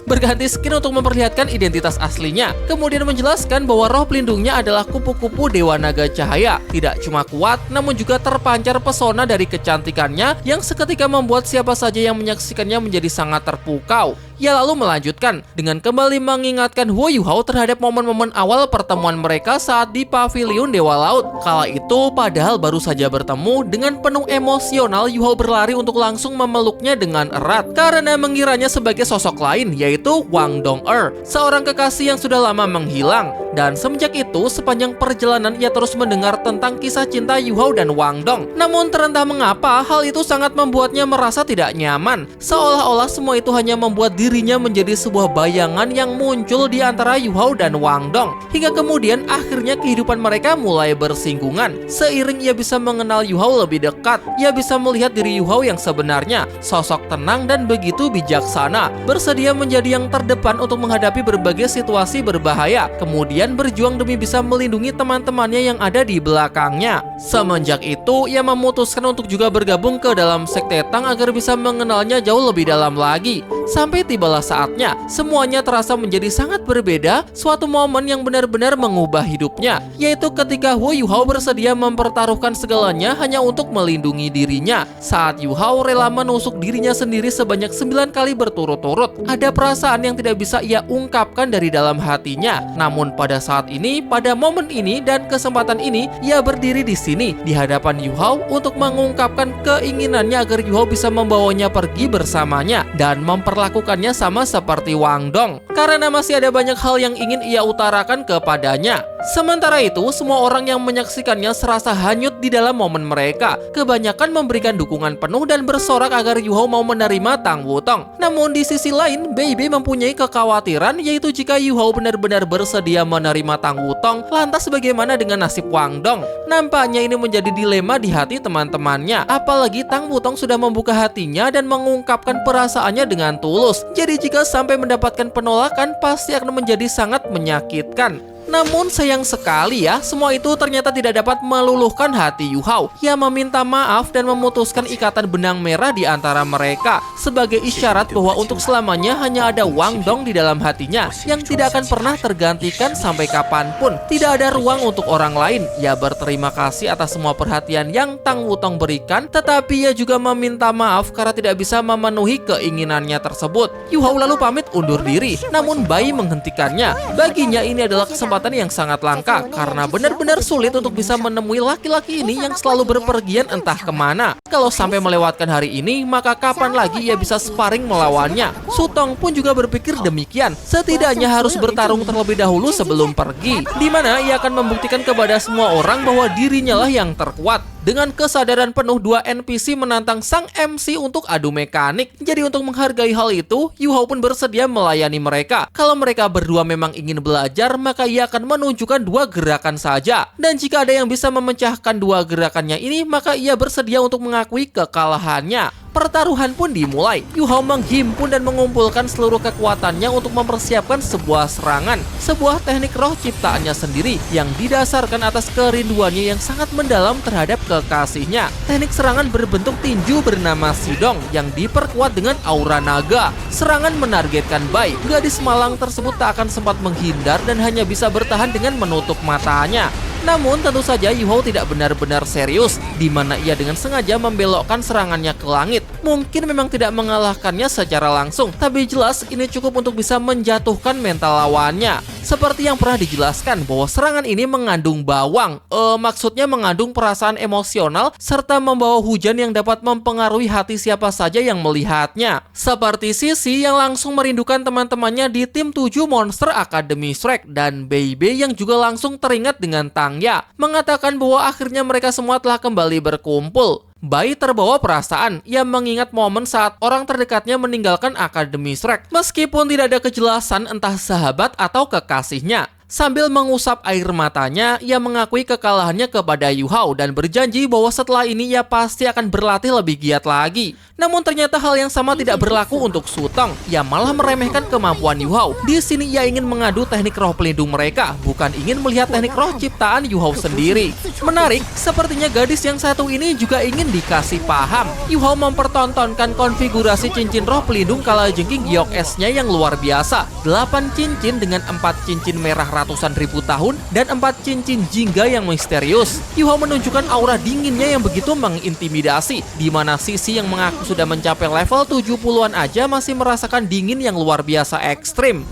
Berganti skin untuk memperlihatkan identitas aslinya. Kemudian menjelaskan bahwa roh pelindungnya adalah kupu-kupu Dewa Naga Cahaya. Tidak cuma kuat, namun juga terpancar pesona dari kecantikannya yang seketika membuat siapa saja yang menyaksikannya menjadi sangat terpukau. Ia lalu melanjutkan dengan kembali mengingatkan Huo Yu Hao terhadap momen-momen awal pertemuan mereka saat di pavilion Dewa Laut. Kala itu padahal baru saja bertemu, dengan penuh emosional Yu Hao berlari untuk langsung memeluknya dengan erat karena mengiranya sebagai sosok lain, yaitu Wang Dong-er, seorang kekasih yang sudah lama menghilang. Dan semenjak itu sepanjang perjalanan ia terus mendengar tentang kisah cinta Yu Hao dan Wang Dong. Namun terentah mengapa hal itu sangat membuatnya merasa tidak nyaman, seolah-olah semua itu hanya membuat dirinya menjadi sebuah bayangan yang muncul di antara Yu Hao dan Wang Dong. Hingga kemudian akhirnya kehidupan mereka mulai bersinggungan. Seiring ia bisa mengenal Yu Hao lebih dekat, ia bisa melihat diri Yu Hao yang sebenarnya, sosok tenang dan begitu bijaksana, bersedia menjadi yang terdepan untuk menghadapi berbagai situasi berbahaya, kemudian berjuang demi bisa melindungi teman-temannya yang ada di belakangnya. Semenjak itu, ia memutuskan untuk juga bergabung ke dalam sekte Tang agar bisa mengenalnya jauh lebih dalam lagi. Sampai tibalah saatnya, semuanya terasa menjadi sangat berbeda. Suatu momen yang benar-benar mengubah hidupnya, yaitu ketika Huo Yu Hao bersedia mempertaruhkan segalanya hanya untuk melindungi dirinya. Saat Yu Hao rela menusuk dirinya sendiri sebanyak 9 kali berturut-turut, ada perasaan yang tidak bisa ia ungkapkan dari dalam hatinya. Namun pada saat ini, pada momen ini dan kesempatan ini, ia berdiri di sini di hadapan Yu Hao untuk mengungkapkan keinginannya agar Yu Hao bisa membawanya pergi bersamanya dan memperlakukannya sama seperti Wang Dong, karena masih ada banyak hal yang ingin ia utarakan kepadanya. Sementara itu, semua orang yang menyaksikannya serasa hanyut di dalam momen mereka. Kebanyakan memberikan dukungan penuh dan bersorak agar Yu Hao mau menerima Tang Wutong. Namun di sisi lain, Bebe mempunyai kekhawatiran, yaitu jika Yu Hao benar-benar bersedia menerima Tang Wutong, lantas bagaimana dengan nasib Wang Dong? Nampaknya ini menjadi dilema di hati teman-temannya. Apalagi Tang Wutong sudah membuka hatinya dan mengungkapkan perasaannya dengan tulus. Jadi jika sampai mendapatkan penolakan, pasti akan menjadi sangat menyakitkan. Namun sayang sekali ya, semua itu ternyata tidak dapat meluluhkan hati Yu Hao. Ia meminta maaf dan memutuskan ikatan benang merah di antara mereka sebagai isyarat bahwa untuk selamanya hanya ada Wang Dong di dalam hatinya yang tidak akan pernah tergantikan sampai kapanpun. Tidak ada ruang untuk orang lain. Ia berterima kasih atas semua perhatian yang Tang Wutong berikan, tetapi ia juga meminta maaf karena tidak bisa memenuhi keinginannya tersebut. Yu Hao lalu pamit undur diri, namun Bai menghentikannya. Baginya ini adalah kesempatan yang sangat langka karena benar-benar sulit untuk bisa menemui laki-laki ini yang selalu berpergian entah kemana. Kalau sampai melewatkan hari ini, maka kapan lagi ia bisa sparring melawannya? Sutong pun juga berpikir demikian. Setidaknya harus bertarung terlebih dahulu sebelum pergi, di mana ia akan membuktikan kepada semua orang bahwa dirinya lah yang terkuat. Dengan kesadaran penuh, dua NPC menantang sang MC untuk adu mekanik. Jadi untuk menghargai hal itu, Yu Hao pun bersedia melayani mereka. Kalau mereka berdua memang ingin belajar, maka ia akan menunjukkan 2 gerakan saja. Dan jika ada yang bisa memecahkan 2 gerakannya ini, maka ia bersedia untuk mengakui kekalahannya. Pertaruhan pun dimulai. Yu Hao menghimpun dan mengumpulkan seluruh kekuatannya untuk mempersiapkan sebuah serangan, sebuah teknik roh ciptaannya sendiri yang didasarkan atas kerinduannya yang sangat mendalam terhadap kekasihnya. Teknik serangan berbentuk tinju bernama Sidong yang diperkuat dengan aura naga. Serangan menargetkan Bai. Gadis malang tersebut tak akan sempat menghindar dan hanya bisa bertahan dengan menutup matanya. Namun tentu saja Yu Hao tidak benar-benar serius, di mana ia dengan sengaja membelokkan serangannya ke langit. Mungkin memang tidak mengalahkannya secara langsung, tapi jelas ini cukup untuk bisa menjatuhkan mental lawannya. Seperti yang pernah dijelaskan bahwa serangan ini mengandung bawang, maksudnya mengandung perasaan emosional serta membawa hujan yang dapat mempengaruhi hati siapa saja yang melihatnya. Seperti Sisi yang langsung merindukan teman-temannya di tim 7 Monster Academy Shrek, dan Bebe yang juga langsung teringat dengan Tangya, mengatakan bahwa akhirnya mereka semua telah kembali berkumpul. Bai terbawa perasaan, ia mengingat momen saat orang terdekatnya meninggalkan Akademi Shrek, meskipun tidak ada kejelasan entah sahabat atau kekasihnya. Sambil mengusap air matanya, ia mengakui kekalahannya kepada Yu Hao dan berjanji bahwa setelah ini ia pasti akan berlatih lebih giat lagi. Namun ternyata hal yang sama tidak berlaku untuk Su Tong. Ia malah meremehkan kemampuan Yu Hao. Di sini ia ingin mengadu teknik roh pelindung mereka, bukan ingin melihat teknik roh ciptaan Yu Hao sendiri. Menarik, sepertinya gadis yang satu ini juga ingin dikasih paham. Yu Hao mempertontonkan konfigurasi cincin roh pelindung kalajengking Giok S-nya yang luar biasa. 8 cincin dengan 4 cincin merah ratusan ribu tahun dan 4 cincin jingga yang misterius. Yu Hao menunjukkan aura dinginnya yang begitu mengintimidasi, di mana Sisi yang mengaku sudah mencapai level 70-an aja masih merasakan dingin yang luar biasa ekstrim.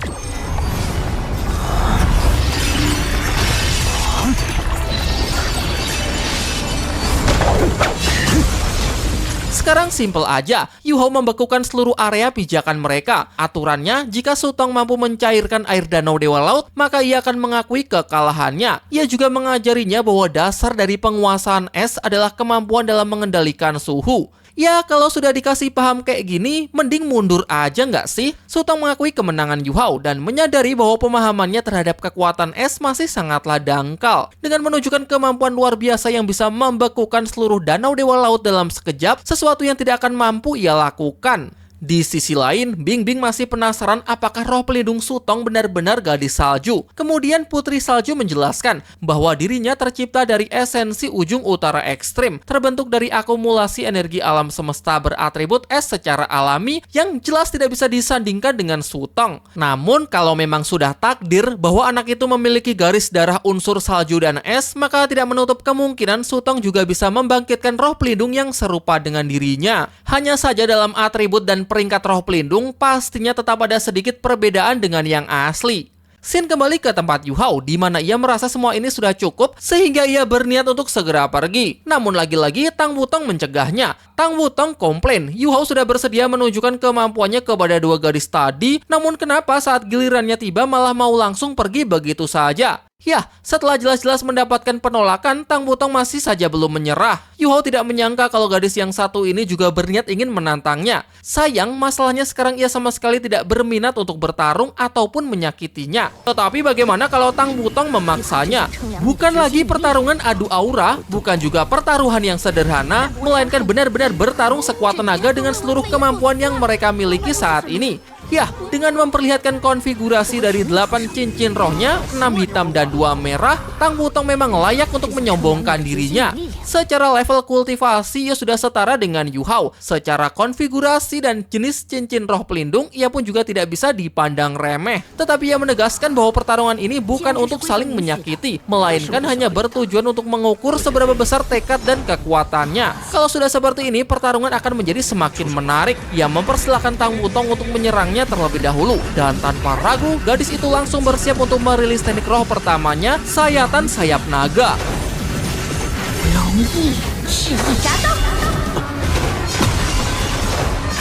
Sekarang simple aja, Yu Hao membekukan seluruh area pijakan mereka. Aturannya, jika Su Tong mampu mencairkan air danau Dewa Laut, maka ia akan mengakui kekalahannya. Ia juga mengajarinya bahwa dasar dari penguasaan es adalah kemampuan dalam mengendalikan suhu. Ya, kalau sudah dikasih paham kayak gini, mending mundur aja nggak sih? Su Tong mengakui kemenangan Yu Hao dan menyadari bahwa pemahamannya terhadap kekuatan es masih sangatlah dangkal. Dengan menunjukkan kemampuan luar biasa yang bisa membekukan seluruh danau Dewa Laut dalam sekejap, sesuatu yang tidak akan mampu ia lakukan. Di sisi lain, Bing Bing masih penasaran apakah roh pelindung Su Tong benar-benar gadis salju. Kemudian Putri Salju menjelaskan bahwa dirinya tercipta dari esensi ujung utara ekstrim, terbentuk dari akumulasi energi alam semesta beratribut es secara alami yang jelas tidak bisa disandingkan dengan Su Tong. Namun kalau memang sudah takdir bahwa anak itu memiliki garis darah unsur salju dan es, maka tidak menutup kemungkinan Su Tong juga bisa membangkitkan roh pelindung yang serupa dengan dirinya. Hanya saja dalam atribut dan peringkat roh pelindung pastinya tetap ada sedikit perbedaan dengan yang asli. Shin kembali ke tempat Yu Hao, di mana ia merasa semua ini sudah cukup sehingga ia berniat untuk segera pergi. Namun lagi-lagi Tang Wutong mencegahnya. Tang Wutong komplain, Yu Hao sudah bersedia menunjukkan kemampuannya kepada dua gadis tadi, namun kenapa saat gilirannya tiba malah mau langsung pergi begitu saja? Ya, setelah jelas-jelas mendapatkan penolakan, Tang Wutong masih saja belum menyerah. Yu Hao tidak menyangka kalau gadis yang satu ini juga berniat ingin menantangnya. Sayang, masalahnya sekarang ia sama sekali tidak berminat untuk bertarung ataupun menyakitinya. Tetapi bagaimana kalau Tang Wutong memaksanya? Bukan lagi pertarungan adu aura, bukan juga pertaruhan yang sederhana, melainkan benar-benar bertarung sekuat tenaga dengan seluruh kemampuan yang mereka miliki saat ini. Ya, dengan memperlihatkan konfigurasi dari 8 cincin rohnya, 6 hitam dan 2 merah, Tang Wutong memang layak untuk menyombongkan dirinya. Secara level kultivasi ia sudah setara dengan Yu Hao. Secara konfigurasi dan jenis cincin roh pelindung, ia pun juga tidak bisa dipandang remeh. Tetapi ia menegaskan bahwa pertarungan ini bukan untuk saling menyakiti, melainkan hanya bertujuan untuk mengukur seberapa besar tekad dan kekuatannya. Kalau sudah seperti ini, pertarungan akan menjadi semakin menarik. Ia mempersilahkan Tang Wutong untuk menyerangnya terlebih dahulu, dan tanpa ragu gadis itu langsung bersiap untuk merilis teknik roh pertamanya, sayatan sayap naga.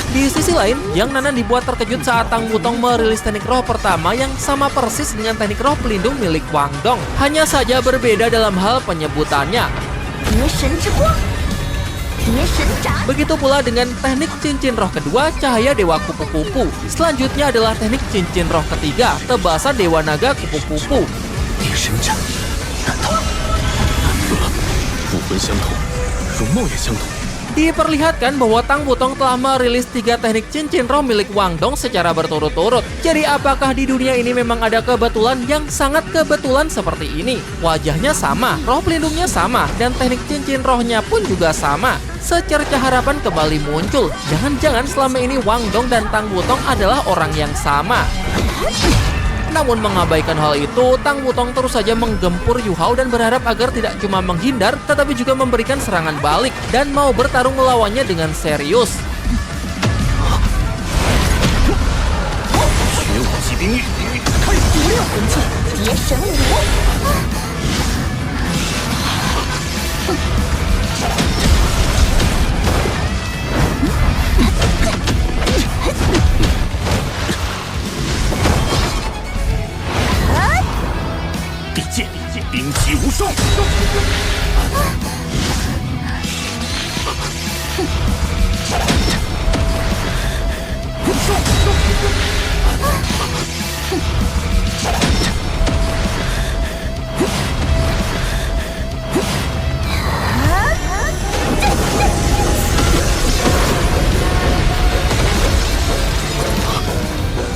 Di sisi lain, Yang Nanan dibuat terkejut saat Tang Wutong merilis teknik roh pertama yang sama persis dengan teknik roh pelindung milik Wang Dong. Hanya saja berbeda dalam hal penyebutannya. Begitu pula dengan teknik cincin roh kedua, Cahaya Dewa Kupu-Kupu. Selanjutnya adalah teknik cincin roh ketiga, Tebasan Dewa Naga Kupu-Kupu. Diperlihatkan bahwa Tang Wutong telah merilis 3 teknik cincin roh milik Wang Dong secara berturut-turut. Jadi apakah di dunia ini memang ada kebetulan yang sangat kebetulan seperti ini? Wajahnya sama, roh pelindungnya sama, dan teknik cincin rohnya pun juga sama. Secerca harapan kembali muncul. Jangan-jangan selama ini Wang Dong dan Tang Wutong adalah orang yang sama. Namun mengabaikan hal itu, Tang Wutong terus saja menggempur Yu Hao dan berharap agar tidak cuma menghindar, tetapi juga memberikan serangan balik dan mau bertarung melawannya dengan serius.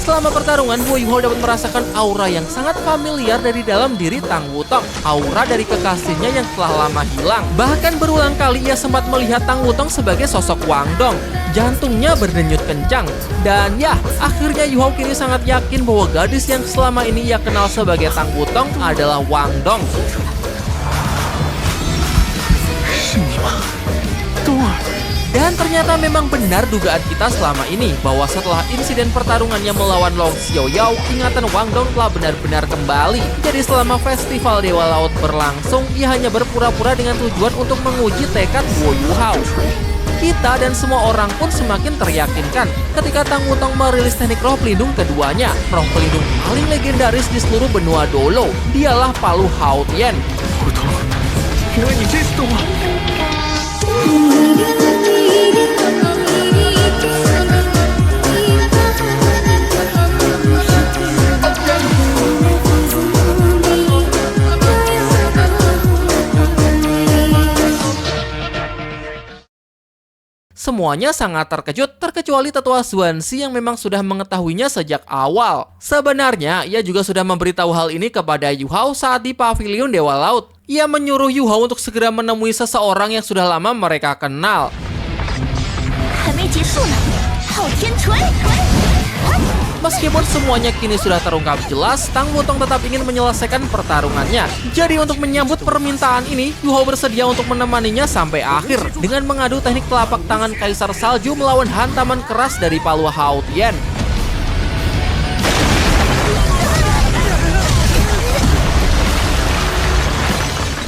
Selama pertarungan, Wu Yu Hao dapat merasakan aura yang sangat familiar dari dalam diri Tang Wutong. Aura dari kekasihnya yang telah lama hilang. Bahkan berulang kali ia sempat melihat Tang Wutong sebagai sosok Wang Dong. Jantungnya berdenyut kencang. Dan ya, akhirnya Yu Hao kini sangat yakin bahwa gadis yang selama ini ia kenal sebagai Tang Wutong adalah Wang Dong. Dan ternyata memang benar dugaan kita selama ini bahwa setelah insiden pertarungannya melawan Long Xiaoyao, ingatan Wang Dong telah benar-benar kembali. Jadi selama festival Dewa Laut berlangsung, ia hanya berpura-pura dengan tujuan untuk menguji tekad Wu Yu Hao. Kita dan semua orang pun semakin teryakinkan ketika Tang Wutong merilis teknik roh pelindung keduanya. Roh pelindung paling legendaris di seluruh benua Dolo. Dialah Palu Hao Tian. Semuanya sangat terkejut, terkecuali tetua Xuanxi yang memang sudah mengetahuinya sejak awal. Sebenarnya, ia juga sudah memberitahu hal ini kepada Yu Hao saat di pavilion Dewa Laut. Ia menyuruh Yu Hao untuk segera menemui seseorang yang sudah lama mereka kenal. Meskipun semuanya kini sudah terungkap jelas, Tang Wutong tetap ingin menyelesaikan pertarungannya. Jadi untuk menyambut permintaan ini, Yu Hao bersedia untuk menemaninya sampai akhir dengan mengadu teknik telapak tangan Kaisar Salju melawan hantaman keras dari Palu Hao Tian.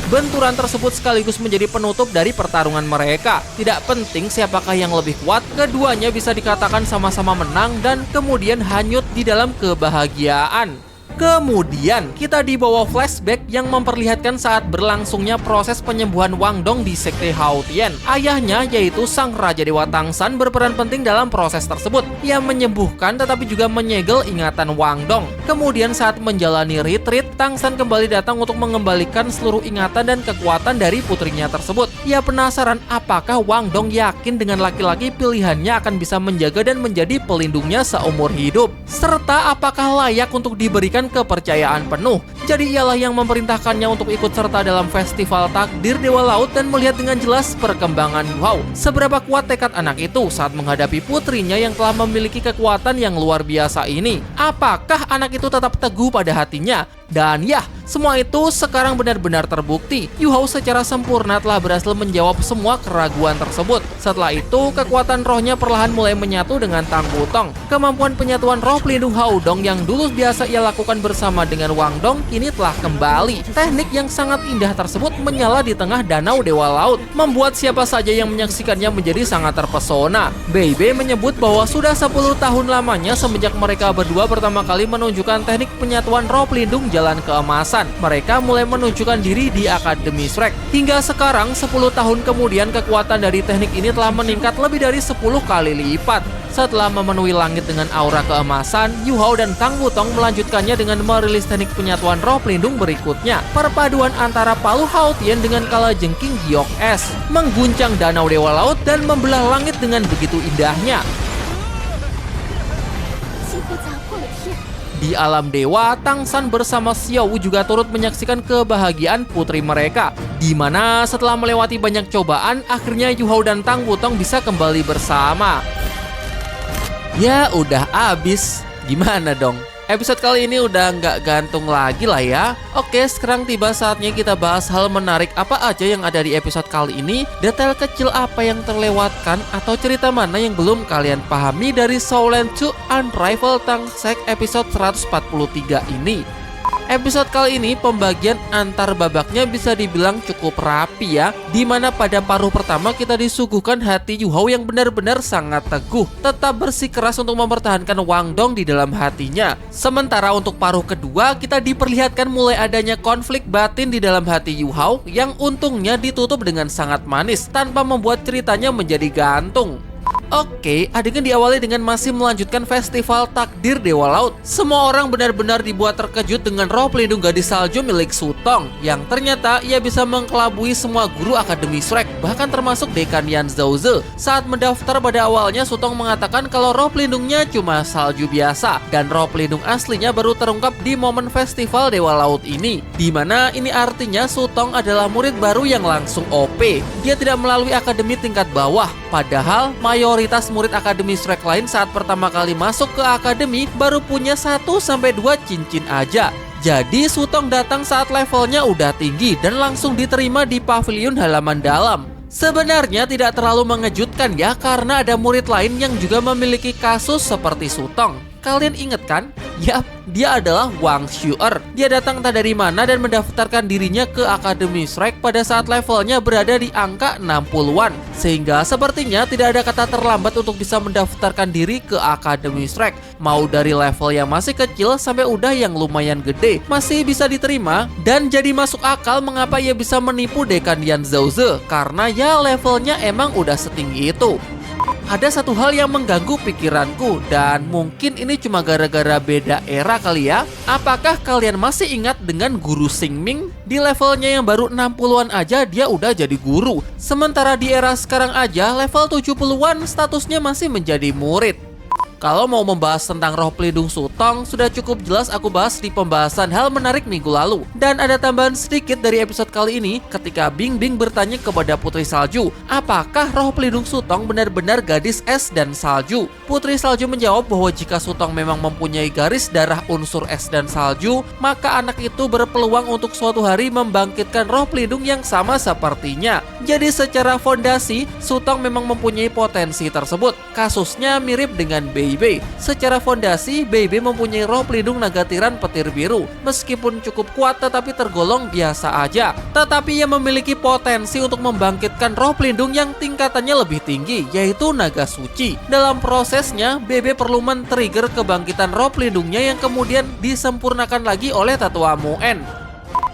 Benturan tersebut sekaligus menjadi penutup dari pertarungan mereka. Tidak penting siapakah yang lebih kuat, keduanya bisa dikatakan sama-sama menang dan kemudian hanyut di dalam kebahagiaan. Kemudian, kita dibawa flashback yang memperlihatkan saat berlangsungnya proses penyembuhan Wang Dong di Sekte Hao Tian. Ayahnya, yaitu Sang Raja Dewa Tangshan, berperan penting dalam proses tersebut. Ia menyembuhkan tetapi juga menyegel ingatan Wang Dong. Kemudian saat menjalani retreat, Tangshan kembali datang untuk mengembalikan seluruh ingatan dan kekuatan dari putrinya tersebut. Ia penasaran apakah Wang Dong yakin dengan laki-laki pilihannya akan bisa menjaga dan menjadi pelindungnya seumur hidup. Serta apakah layak untuk diberikan kepercayaan penuh. Jadi ialah yang memerintahkannya untuk ikut serta dalam festival takdir Dewa Laut dan melihat dengan jelas perkembangan Yu Hao. Seberapa kuat tekad anak itu saat menghadapi putrinya yang telah memiliki kekuatan yang luar biasa ini. Apakah anak itu tetap teguh pada hatinya? Dan ya, semua itu sekarang benar-benar terbukti. Yu Hao secara sempurna telah berhasil menjawab semua keraguan tersebut. Setelah itu, kekuatan rohnya perlahan mulai menyatu dengan Tang Wutong. Kemampuan penyatuan roh pelindung Hao Dong yang dulu biasa ia lakukan bersama dengan Wang Dong kini telah kembali. Teknik yang sangat indah tersebut menyala di tengah danau Dewa Laut, membuat siapa saja yang menyaksikannya menjadi sangat terpesona. Bei Bei menyebut bahwa sudah 10 tahun lamanya semenjak mereka berdua pertama kali menunjukkan teknik penyatuan roh pelindung jalan keemasan. Mereka mulai menunjukkan diri di Akademi Shrek. Hingga sekarang 10 tahun kemudian kekuatan dari teknik ini telah meningkat lebih dari 10 kali lipat. Setelah memenuhi langit dengan aura keemasan, Yu Hao dan Tang Wutong melanjutkannya dengan merilis teknik penyatuan roh pelindung berikutnya. Perpaduan antara palu Hao Tian dengan kalajengking giok es mengguncang danau dewa laut dan membelah langit dengan begitu indahnya. Di alam dewa, Tang San bersama Xiao Wu juga turut menyaksikan kebahagiaan putri mereka. Di mana setelah melewati banyak cobaan, akhirnya Yu Hao dan Tang Wutong bisa kembali bersama. Ya udah abis, gimana dong? Episode kali ini udah nggak gantung lagi lah ya. Oke, sekarang tiba saatnya kita bahas hal menarik apa aja yang ada di episode kali ini, detail kecil apa yang terlewatkan, atau cerita mana yang belum kalian pahami dari Shaolan 2 Unrivaled Tangsek episode 143 ini. Episode kali ini pembagian antar babaknya bisa dibilang cukup rapi ya. Dimana pada paruh pertama kita disuguhkan hati Yu Hao yang benar-benar sangat teguh, tetap bersikeras untuk mempertahankan Wang Dong di dalam hatinya. Sementara untuk paruh kedua kita diperlihatkan mulai adanya konflik batin di dalam hati Yu Hao yang untungnya ditutup dengan sangat manis tanpa membuat ceritanya menjadi gantung. Oke, adegan diawali dengan masih melanjutkan festival takdir Dewa Laut. Semua orang benar-benar dibuat terkejut dengan roh pelindung gadis salju milik Sutong, yang ternyata ia bisa mengkelabui semua guru Akademi Shrek, bahkan termasuk Dekan Yan Zhouze. Saat mendaftar pada awalnya, Sutong mengatakan kalau roh pelindungnya cuma salju biasa, dan roh pelindung aslinya baru terungkap di momen festival Dewa Laut ini. Dimana ini artinya Sutong adalah murid baru yang langsung OP. Dia tidak melalui akademi tingkat bawah, padahal mayoritas murid Akademi Shrek lain saat pertama kali masuk ke akademi baru punya 1-2 cincin aja. Jadi Sutong datang saat levelnya udah tinggi dan langsung diterima di pavilion halaman dalam. Sebenarnya tidak terlalu mengejutkan ya, karena ada murid lain yang juga memiliki kasus seperti Sutong. Kalian inget kan? Yap, dia adalah Wang Xuer. Dia datang entah dari mana dan mendaftarkan dirinya ke Akademi Shrek pada saat levelnya berada di angka 60-an. Sehingga sepertinya tidak ada kata terlambat untuk bisa mendaftarkan diri ke Akademi Shrek. Mau dari level yang masih kecil sampai udah yang lumayan gede, masih bisa diterima. Dan jadi masuk akal mengapa ia bisa menipu Dekan Yan Zhouze, karena ya levelnya emang udah setinggi itu. Ada satu hal yang mengganggu pikiranku, dan mungkin ini cuma gara-gara beda era kali ya. Apakah kalian masih ingat dengan Guru Xingming? Di levelnya yang baru 60-an aja dia udah jadi guru. Sementara di era sekarang aja level 70-an statusnya masih menjadi murid. Kalau mau membahas tentang roh pelindung Sutong, sudah cukup jelas aku bahas di pembahasan hal menarik minggu lalu. Dan ada tambahan sedikit dari episode kali ini ketika Bing Bing bertanya kepada Putri Salju, apakah roh pelindung Sutong benar-benar gadis es dan salju? Putri Salju menjawab bahwa jika Sutong memang mempunyai garis darah unsur es dan salju, maka anak itu berpeluang untuk suatu hari membangkitkan roh pelindung yang sama sepertinya. Jadi secara fondasi, Sutong memang mempunyai potensi tersebut. Kasusnya mirip dengan Bebe. Secara fondasi, Bebe mempunyai roh pelindung naga tiran petir biru. Meskipun cukup kuat tetapi tergolong biasa aja. Tetapi ia memiliki potensi untuk membangkitkan roh pelindung yang tingkatannya lebih tinggi, yaitu naga suci. Dalam prosesnya, Bebe perlu men-trigger kebangkitan roh pelindungnya yang kemudian disempurnakan lagi oleh Tetua Moen.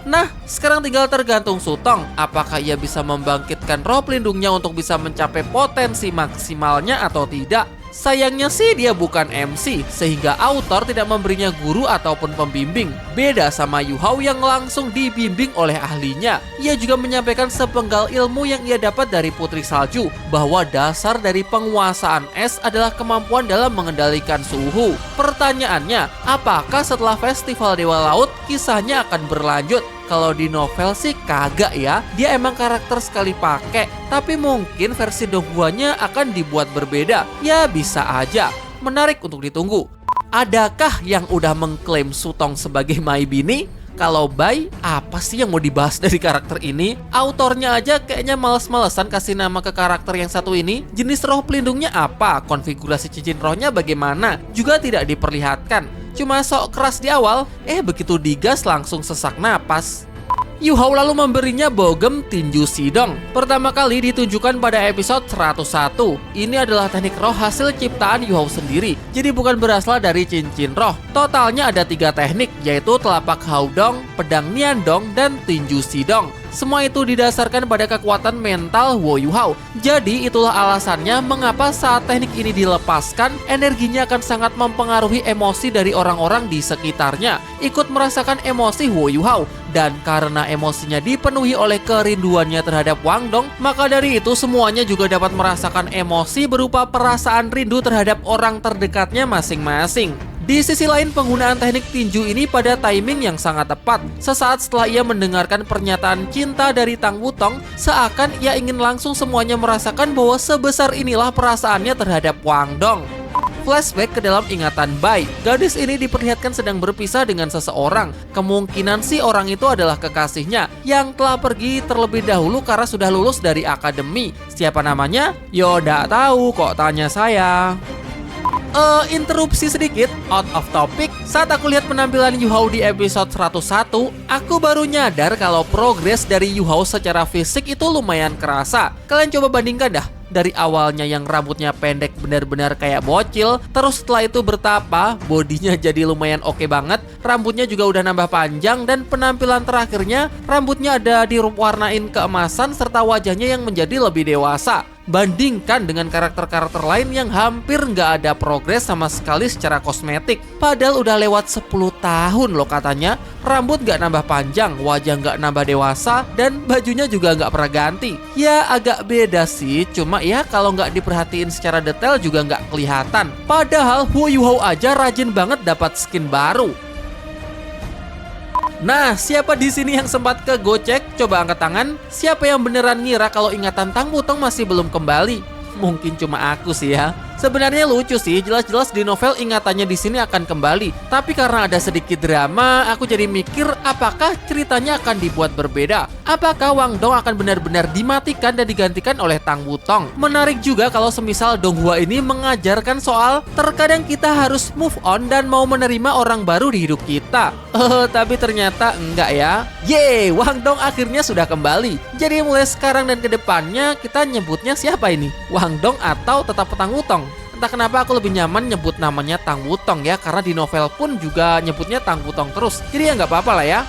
Nah, sekarang tinggal tergantung Sutong, apakah ia bisa membangkitkan roh pelindungnya untuk bisa mencapai potensi maksimalnya atau tidak. Sayangnya sih dia bukan MC, sehingga autor tidak memberinya guru ataupun pembimbing. Beda sama Yu Hao yang langsung dibimbing oleh ahlinya. Ia juga menyampaikan sepenggal ilmu yang ia dapat dari Putri Salju, bahwa dasar dari penguasaan es adalah kemampuan dalam mengendalikan suhu. Pertanyaannya, apakah setelah Festival Dewa Laut kisahnya akan berlanjut? Kalau di novel sih kagak ya, dia emang karakter sekali pakai, tapi mungkin versi dongguannya akan dibuat berbeda. Ya bisa aja, menarik untuk ditunggu. Adakah yang udah mengklaim Sutong sebagai My Bini? Kalau Bai, apa sih yang mau dibahas dari karakter ini? Autornya aja kayaknya males-malesan kasih nama ke karakter yang satu ini. Jenis roh pelindungnya apa? Konfigurasi cincin rohnya bagaimana? Juga tidak diperlihatkan. Cuma sok keras di awal, begitu digas langsung sesak napas. Yu Hao lalu memberinya bogem tinju Sidong. Pertama kali ditunjukkan pada episode 101. Ini adalah teknik roh hasil ciptaan Yu Hao sendiri, jadi bukan berasal dari cincin roh. Totalnya ada 3 teknik, yaitu telapak Haodong, pedang Niandong, dan tinju Sidong. Semua itu didasarkan pada kekuatan mental Wo Yu Hao. Jadi itulah alasannya mengapa saat teknik ini dilepaskan, energinya akan sangat mempengaruhi emosi dari orang-orang di sekitarnya. Ikut merasakan emosi Wo Yu Hao. Dan karena emosinya dipenuhi oleh kerinduannya terhadap Wang Dong, maka dari itu semuanya juga dapat merasakan emosi berupa perasaan rindu terhadap orang terdekatnya masing-masing. Di sisi lain, penggunaan teknik tinju ini pada timing yang sangat tepat. Sesaat setelah ia mendengarkan pernyataan cinta dari Tang Wutong, seakan ia ingin langsung semuanya merasakan bahwa sebesar inilah perasaannya terhadap Wang Dong. Flashback ke dalam ingatan Bai. Gadis ini diperlihatkan sedang berpisah dengan seseorang. Kemungkinan si orang itu adalah kekasihnya yang telah pergi terlebih dahulu karena sudah lulus dari akademi. Siapa namanya? Yo, nggak tahu kok tanya saya. Interupsi sedikit, out of topic. Saat aku lihat penampilan Yu Hao di episode 101, aku baru nyadar kalau progres dari Yu Hao secara fisik itu lumayan kerasa. Kalian coba bandingkan dah. Dari awalnya yang rambutnya pendek benar-benar kayak bocil, terus setelah itu bertapa, bodinya jadi lumayan oke banget, rambutnya juga udah nambah panjang, dan penampilan terakhirnya rambutnya ada diwarnain keemasan serta wajahnya yang menjadi lebih dewasa. Bandingkan dengan karakter-karakter lain yang hampir nggak ada progres sama sekali secara kosmetik. Padahal udah lewat 10 tahun loh katanya. Rambut nggak nambah panjang, wajah nggak nambah dewasa, dan bajunya juga nggak pernah ganti. Ya agak beda sih, cuma ya kalau nggak diperhatiin secara detail juga nggak kelihatan. Padahal Wo Yu Hao aja rajin banget dapat skin baru. Nah, siapa di sini yang sempat ke Gocek? Coba angkat tangan. Siapa yang beneran ngira kalau ingatan Tang Wutong masih belum kembali? Mungkin cuma aku sih ya. Sebenarnya lucu sih, jelas-jelas di novel ingatannya di sini akan kembali. Tapi karena ada sedikit drama, aku jadi mikir apakah ceritanya akan dibuat berbeda. Apakah Wang Dong akan benar-benar dimatikan dan digantikan oleh Tang Wutong? Menarik juga kalau semisal Donghua ini mengajarkan soal terkadang kita harus move on dan mau menerima orang baru di hidup kita. Tapi ternyata enggak ya. Yeay, Wang Dong akhirnya sudah kembali. Jadi mulai sekarang dan kedepannya kita nyebutnya siapa ini? Wang Dong atau tetap Tang Wutong? Entah kenapa aku lebih nyaman nyebut namanya Tang Wutong ya, karena di novel pun juga nyebutnya Tang Wutong terus. Jadi ya nggak apa-apa lah ya.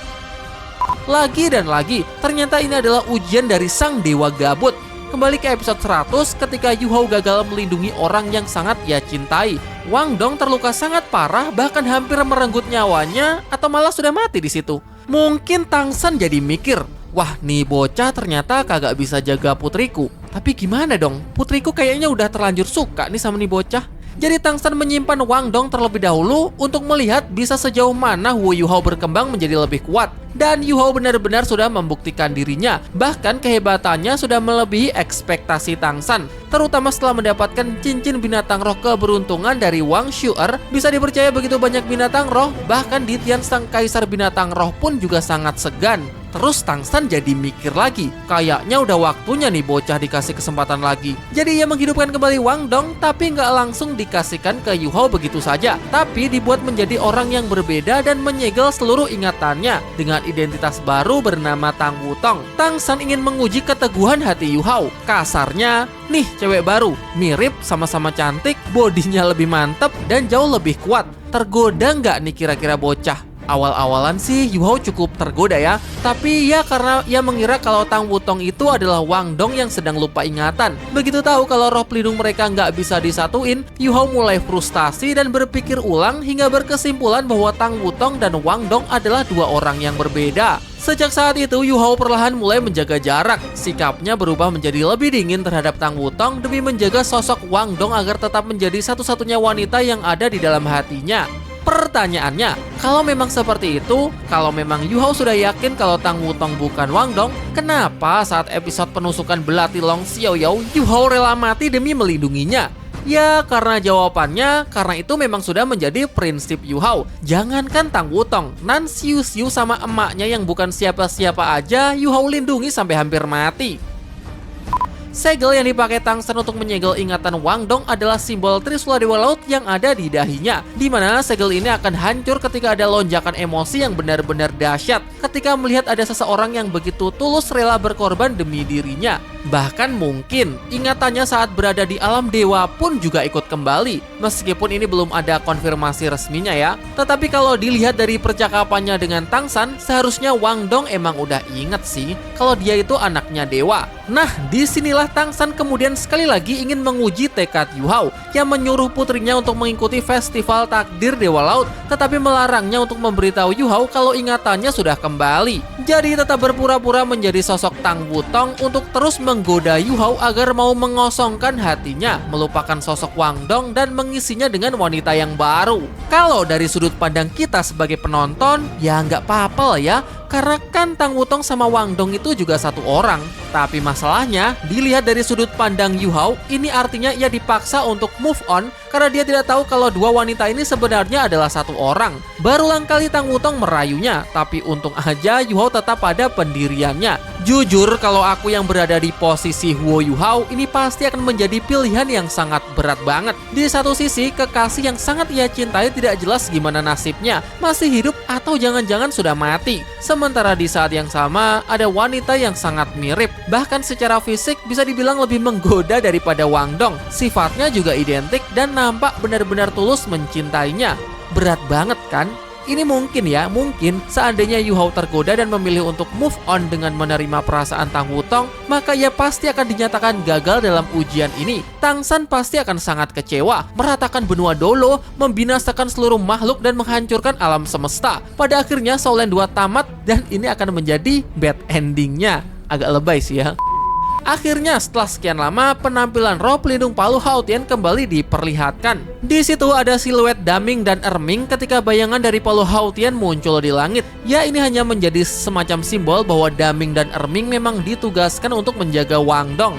Lagi dan lagi, ternyata ini adalah ujian dari sang dewa gabut. Kembali ke episode 100 ketika Yu Hao gagal melindungi orang yang sangat ia cintai. Wang Dong terluka sangat parah, bahkan hampir merenggut nyawanya atau malah sudah mati di situ. Mungkin Tang San jadi mikir, wah nih bocah ternyata kagak bisa jaga putriku. Tapi gimana dong? Putriku kayaknya udah terlanjur suka nih sama nih bocah. Jadi Tang San menyimpan Wang Dong terlebih dahulu untuk melihat bisa sejauh mana Wo Yu Hao berkembang menjadi lebih kuat. Dan Yu Hao benar-benar sudah membuktikan dirinya. Bahkan kehebatannya sudah melebihi ekspektasi Tang San. Terutama setelah mendapatkan cincin binatang roh keberuntungan dari Wang Shu'er. Bisa dipercaya begitu banyak binatang roh, bahkan di Tian sang kaisar binatang roh pun juga sangat segan. Terus Tang San jadi mikir lagi, kayaknya udah waktunya nih bocah dikasih kesempatan lagi. Jadi ia menghidupkan kembali Wang Dong, tapi nggak langsung dikasihkan ke Yu Hao begitu saja. Tapi dibuat menjadi orang yang berbeda dan menyegel seluruh ingatannya dengan identitas baru bernama Tang Wutong. Tang San ingin menguji keteguhan hati Yu Hao. Kasarnya, nih cewek baru, mirip, sama-sama cantik, bodinya lebih mantep, dan jauh lebih kuat. Tergoda nggak nih kira-kira bocah? Awal-awalan sih Yu Hao cukup tergoda ya. Tapi ya karena ia mengira kalau Tang Wutong itu adalah Wang Dong yang sedang lupa ingatan. Begitu tahu kalau roh pelindung mereka nggak bisa disatuin, Yu Hao mulai frustasi dan berpikir ulang hingga berkesimpulan bahwa Tang Wutong dan Wang Dong adalah dua orang yang berbeda. Sejak saat itu Yu Hao perlahan mulai menjaga jarak. Sikapnya berubah menjadi lebih dingin terhadap Tang Wutong demi menjaga sosok Wang Dong agar tetap menjadi satu-satunya wanita yang ada di dalam hatinya. Pertanyaannya, kalau memang seperti itu, kalau memang Yu Hao sudah yakin kalau Tang Wutong bukan Wang Dong, kenapa saat episode penusukan belati Long Xiaoyao, Yu Hao rela mati demi melindunginya? Ya karena jawabannya, karena itu memang sudah menjadi prinsip Yu Hao. Jangankan Tang Wutong, Nan Xiu Xiu sama emaknya yang bukan siapa-siapa aja, Yu Hao lindungi sampai hampir mati. Segel yang dipakai Tangsan untuk menyegel ingatan Wang Dong adalah simbol Trisula Dewa Laut yang ada di dahinya, di mana segel ini akan hancur ketika ada lonjakan emosi yang benar-benar dahsyat ketika melihat ada seseorang yang begitu tulus rela berkorban demi dirinya. Bahkan mungkin ingatannya saat berada di alam dewa pun juga ikut kembali, meskipun ini belum ada konfirmasi resminya ya. Tetapi kalau dilihat dari percakapannya dengan Tangsan, seharusnya Wang Dong emang udah inget sih kalau dia itu anaknya dewa. Nah, disinilah Tangsan kemudian sekali lagi ingin menguji tekad Yu Hao yang menyuruh putrinya untuk mengikuti festival takdir Dewa Laut, tetapi melarangnya untuk memberitahu Yu Hao kalau ingatannya sudah kembali. Jadi tetap berpura-pura menjadi sosok Tang Wutong untuk terus menggoda Yu Hao agar mau mengosongkan hatinya, melupakan sosok Wang Dong dan mengisinya dengan wanita yang baru. Kalau dari sudut pandang kita sebagai penonton, ya nggak apa-apa lah ya, karena kan Tang Wutong sama Wang Dong itu juga satu orang. Tapi masalahnya, dilihat dari sudut pandang Yu Hao, ini artinya ia dipaksa untuk move on karena dia tidak tahu kalau dua wanita ini sebenarnya adalah satu orang. Berulang kali Tang Wutong merayunya, tapi untung aja Yu Hao tetap pada pendiriannya. Jujur, kalau aku yang berada di posisi Huo Yu Hao, ini pasti akan menjadi pilihan yang sangat berat banget. Di satu sisi, kekasih yang sangat ia cintai tidak jelas gimana nasibnya, masih hidup atau jangan-jangan sudah mati. Sementara di saat yang sama, ada wanita yang sangat mirip, bahkan secara fisik bisa dibilang lebih menggoda daripada Wang Dong. Sifatnya juga identik dan nampak benar-benar tulus mencintainya. Berat banget kan? Ini mungkin seandainya Yu Hao tergoda dan memilih untuk move on dengan menerima perasaan Tang Wutong, maka ia pasti akan dinyatakan gagal dalam ujian ini. Tangsan pasti akan sangat kecewa, meratakan benua Dolo, membinasakan seluruh makhluk dan menghancurkan alam semesta. Pada akhirnya Shaolin 2 tamat dan ini akan menjadi bad endingnya. Agak lebay sih ya. Akhirnya setelah sekian lama, penampilan roh pelindung palu Hao Tian kembali diperlihatkan. Di situ ada siluet Daming dan Erming ketika bayangan dari palu Hao Tian muncul di langit. Ya, ini hanya menjadi semacam simbol bahwa Daming dan Erming memang ditugaskan untuk menjaga Wang Dong.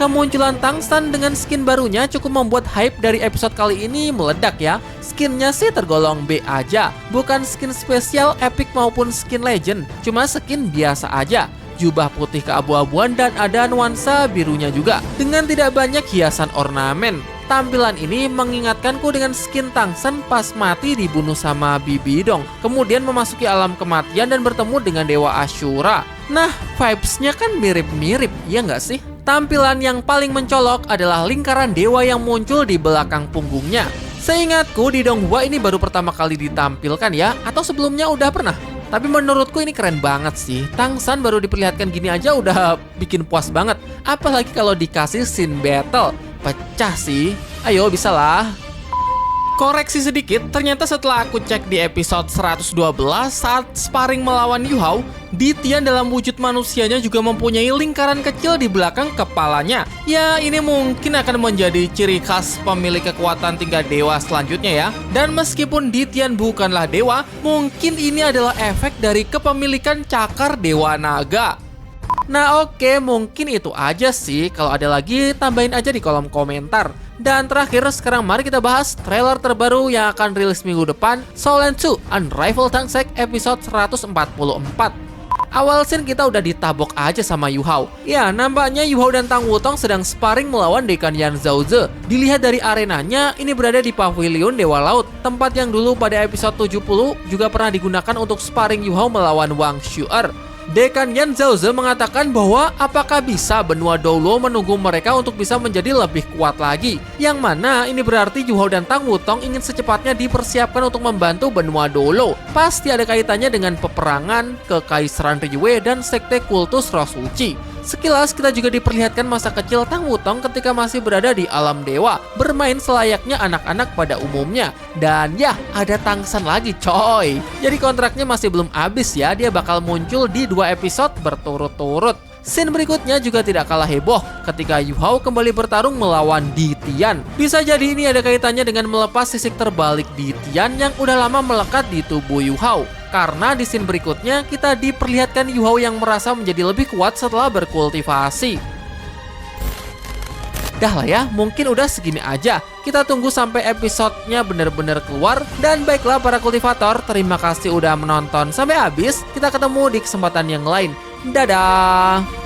Kemunculan Tangsan dengan skin barunya cukup membuat hype dari episode kali ini meledak ya. Skinnya sih tergolong B aja, bukan skin spesial, epic maupun skin legend, cuma skin biasa aja. Jubah putih keabu-abuan dan ada nuansa birunya juga, dengan tidak banyak hiasan ornamen. Tampilan ini mengingatkanku dengan skin Tangsan pas mati dibunuh sama Bibi Dong, kemudian memasuki alam kematian dan bertemu dengan Dewa Ashura. Nah, vibes-nya kan mirip-mirip, ya nggak sih? Tampilan yang paling mencolok adalah lingkaran dewa yang muncul di belakang punggungnya. Seingatku di Donghua ini baru pertama kali ditampilkan ya, atau sebelumnya udah pernah? Tapi menurutku ini keren banget sih. Tangsan baru diperlihatkan gini aja udah bikin puas banget. Apalagi kalau dikasih scene battle. Pecah sih. Ayo bisalah. Koreksi sedikit, ternyata setelah aku cek di episode 112 saat sparring melawan Yu Hao, Ditian dalam wujud manusianya juga mempunyai lingkaran kecil di belakang kepalanya. Ya, ini mungkin akan menjadi ciri khas pemilik kekuatan tingkat dewa selanjutnya ya. Dan meskipun Ditian bukanlah dewa, mungkin ini adalah efek dari kepemilikan cakar Dewa Naga. Nah oke, mungkin itu aja sih. Kalau ada lagi, tambahin aja di kolom komentar. Dan terakhir, sekarang mari kita bahas trailer terbaru yang akan rilis minggu depan, Shaolin 2 Unrivaled Tangsek episode 144. Awal scene kita udah ditabok aja sama Yu Hao. Ya, nampaknya Yu Hao dan Tang Wutong sedang sparring melawan Dekan Yan Zhaoze. Dilihat dari arenanya, ini berada di Pavilion Dewa Laut, tempat yang dulu pada episode 70 juga pernah digunakan untuk sparring Yu Hao melawan Wang Shu'er. Dekan Yan Zhaoze mengatakan bahwa apakah bisa benua Dolo menunggu mereka untuk bisa menjadi lebih kuat lagi. Yang mana ini berarti Yu Hao dan Tang Wutong ingin secepatnya dipersiapkan untuk membantu benua Dolo. Pasti ada kaitannya dengan peperangan, kekaisaran Liyue, dan sekte kultus Roh Suci. Sekilas kita juga diperlihatkan masa kecil Tang Wutong ketika masih berada di alam dewa, bermain selayaknya anak-anak pada umumnya. Dan ya, ada Tangsan lagi coy. Jadi kontraknya masih belum habis ya, dia bakal muncul di 2 episode berturut-turut. Scene berikutnya juga tidak kalah heboh ketika Yu Hao kembali bertarung melawan Ditian. Bisa jadi ini ada kaitannya dengan melepas sisik terbalik Ditian yang udah lama melekat di tubuh Yu Hao. Karena di scene berikutnya kita diperlihatkan Yu Hao yang merasa menjadi lebih kuat setelah berkultivasi. Dah lah ya, mungkin udah segini aja. Kita tunggu sampai episodenya bener-bener keluar. Dan baiklah para kultivator, terima kasih udah menonton sampai habis. Kita ketemu di kesempatan yang lain. Dadah!